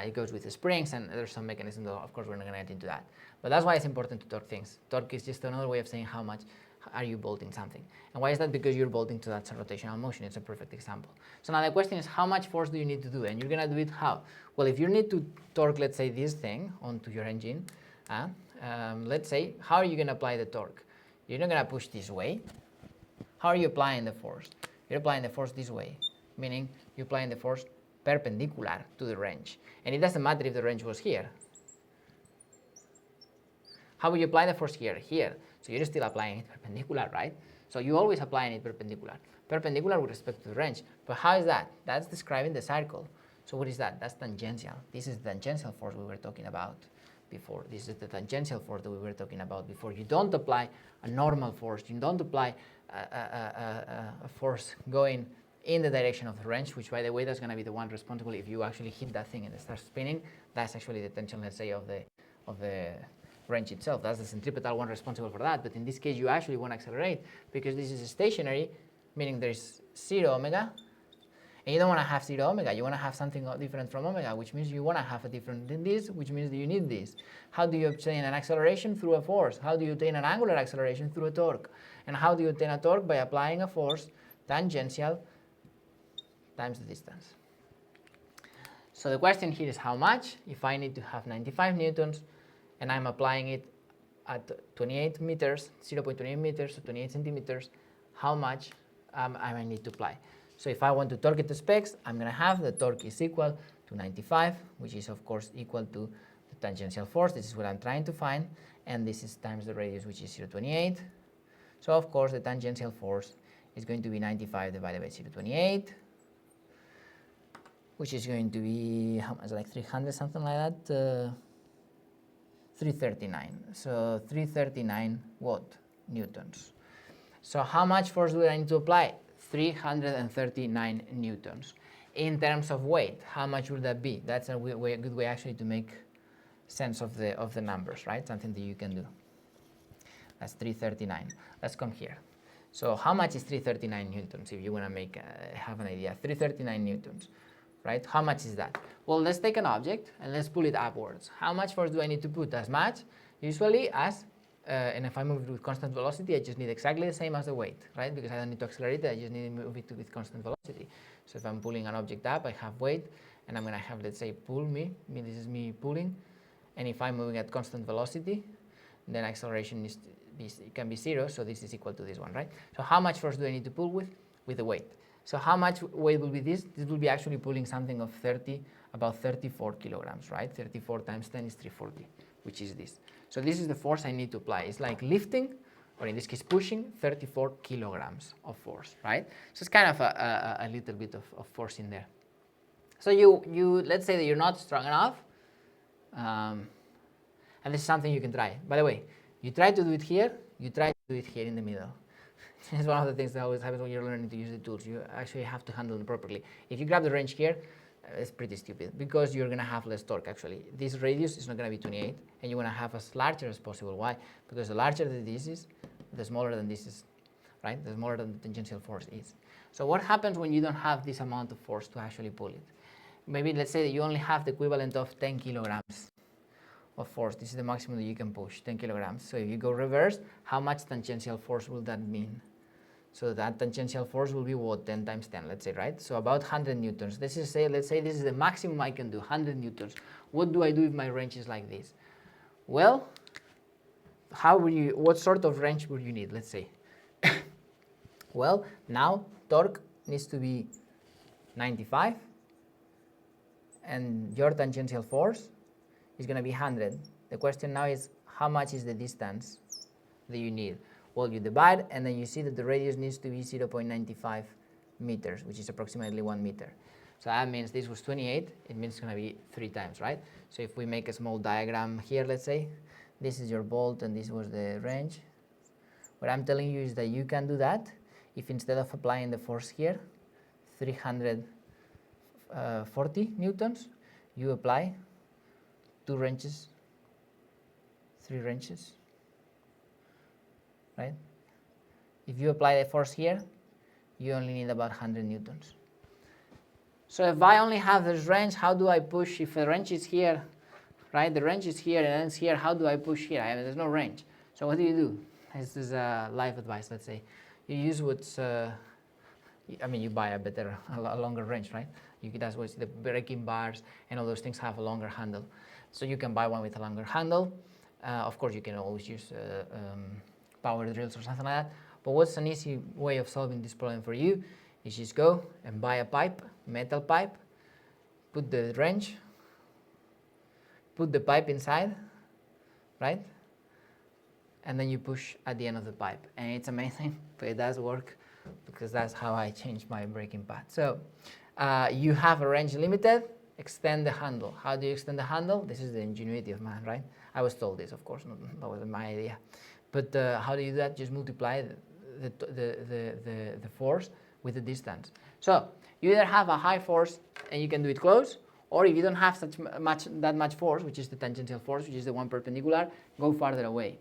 it goes with the springs, and there's some mechanism, though, of course, we're not going to get into that. But that's why it's important to torque things. Torque is just another way of saying how much are you bolting something. And why is that? Because you're bolting to that rotational motion. It's a perfect example. So now the question is, how much force do you need to do? And you're going to do it how? Well, if you need to torque, let's say, this thing onto your engine, let's say, how are you going to apply the torque? You're not going to push this way. How are you applying the force? You're applying the force this way, meaning you're applying the force perpendicular to the wrench. And it doesn't matter if the wrench was here. How will you apply the force here? Here. So you're still applying it perpendicular, right? So you're always applying it perpendicular. Perpendicular with respect to the wrench. But how is that? That's describing the circle. So what is that? That's tangential. This is the tangential force we were talking about before. This is the tangential force that we were talking about before. You don't apply a normal force. You don't apply a force going in the direction of the wrench, which, by the way, that's going to be the one responsible if you actually hit that thing and it starts spinning. That's actually the tension, let's say, of the wrench itself. That's the centripetal one responsible for that. But in this case, you actually want to accelerate because this is stationary, meaning there's 0 omega, and you don't want to have 0 omega. You want to have something different from omega, which means you want to have a different than this, which means that you need this. How do you obtain an acceleration? Through a force. How do you obtain an angular acceleration? Through a torque. And how do you obtain a torque? By applying a force tangential times the distance. So the question here is how much? If I need to have 95 newtons and I'm applying it at 28 meters, 0.28 meters to 28 centimeters, how much I might need to apply? So if I want to torque it to specs, I'm going to have the torque is equal to 95, which is of course equal to the tangential force. This is what I'm trying to find, and this is times the radius, which is 0.28. So of course the tangential force is going to be 95 divided by 0.28, which is going to be, how much, like 300, something like that, 339. So 339 what? Newtons. So how much force do I need to apply? 339 newtons. In terms of weight, how much would that be? That's a good way actually to make sense of the numbers, right? Something that you can do. That's 339. Let's come here. So how much is 339 newtons, if you want to make have an idea? 339 newtons, right? How much is that? Well, let's take an object and let's pull it upwards. How much force do I need to put? As much, usually, as, and if I move it with constant velocity, I just need exactly the same as the weight, right? Because I don't need to accelerate it, I just need to move it with constant velocity. So if I'm pulling an object up, I have weight, and I'm going to have, let's say, pull me, this is me pulling, and if I'm moving at constant velocity, then acceleration can be 0, so this is equal to this one, right? So how much force do I need to pull with? With the weight. So how much weight will be this? This will be actually pulling something of about 34 kilograms, right? 34 times 10 is 340, which is this. So this is the force I need to apply. It's like lifting, or in this case pushing, 34 kilograms of force, right? So it's kind of a little bit of force in there. So you let's say that you're not strong enough, and this is something you can try. By the way, you try to do it here, you try to do it here in the middle. It's one of the things that always happens when you're learning to use the tools. You actually have to handle them properly. If you grab the wrench here, it's pretty stupid, because you're going to have less torque actually. This radius is not going to be 28, and you want to have as larger as possible. Why? Because the larger that this is, the smaller than this is, right? The smaller than the tangential force is. So what happens when you don't have this amount of force to actually pull it? Maybe let's say that you only have the equivalent of 10 kilograms of force. This is the maximum that you can push, 10 kilograms. So if you go reverse, how much tangential force will that mean? So that tangential force will be what? 10 times 10, let's say, right? So about 100 newtons. Let's say this is the maximum I can do, 100 newtons. What do I do if my wrench is like this? Well, what sort of wrench would you need, let's say? Well, now torque needs to be 95, and your tangential force is going to be 100. The question now is, how much is the distance that you need? Well, you divide, and then you see that the radius needs to be 0.95 meters, which is approximately 1 meter. So that means this was 28, it means it's going to be 3 times, right? So if we make a small diagram here, let's say, this is your bolt and this was the wrench. What I'm telling you is that you can do that if instead of applying the force here, 340 newtons, you apply 2 wrenches, 3 wrenches, right? If you apply the force here, you only need about 100 newtons. So if I only have this wrench, how do I push? If the wrench is here, right? The wrench is here and it's here, how do I push here? I mean, there's no wrench. So what do? This is life advice, let's say. You use what's, you buy a longer wrench, right? That's what the braking bars and all those things have a longer handle. So you can buy one with a longer handle. Of course, you can always use power drills or something like that. But what's an easy way of solving this problem for you is just go and buy a pipe, metal pipe, put the wrench, put the pipe inside, right? And then you push at the end of the pipe. And it's amazing, but it does work, because that's how I changed my braking pad. So you have a range limited, extend the handle. How do you extend the handle? This is the ingenuity of man, right? I was told this, of course, that wasn't my idea. But how do you do that? Just multiply the force with the distance. So you either have a high force and you can do it close, or if you don't have that much force, which is the tangential force, which is the one perpendicular, go farther away,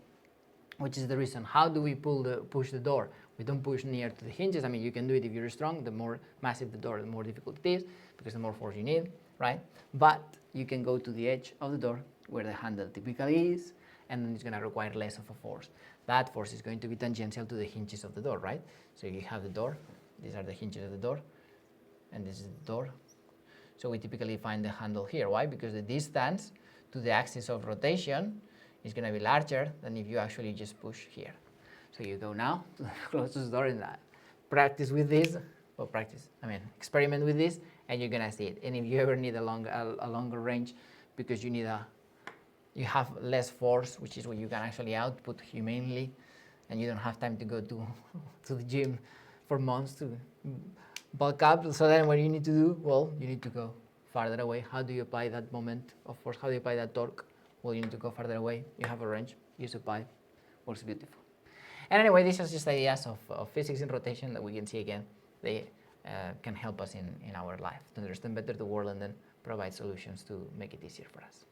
which is the reason. How do we push the door? We don't push near to the hinges. I mean, you can do it if you're strong. The more massive the door, the more difficult it is, because the more force you need, right? But you can go to the edge of the door where the handle typically is, and then it's going to require less of a force. That force is going to be tangential to the hinges of the door, right? So you have the door, these are the hinges of the door, and this is the door. So we typically find the handle here. Why? Because the distance to the axis of rotation is going to be larger than if you actually just push here. So you go now to the closest door and practice with this, experiment with this, and you're going to see it. And if you ever need a longer range, because you have less force, which is what you can actually output humanely, and you don't have time to go to the gym for months to bulk up. So then what you need to do, well, you need to go farther away. How do you apply that moment of force? How do you apply that torque? Well, you need to go farther away. You have a wrench, use a pipe, works beautiful. And anyway, these are just ideas of physics in rotation that we can see again. They can help us in our life to understand better the world and then provide solutions to make it easier for us.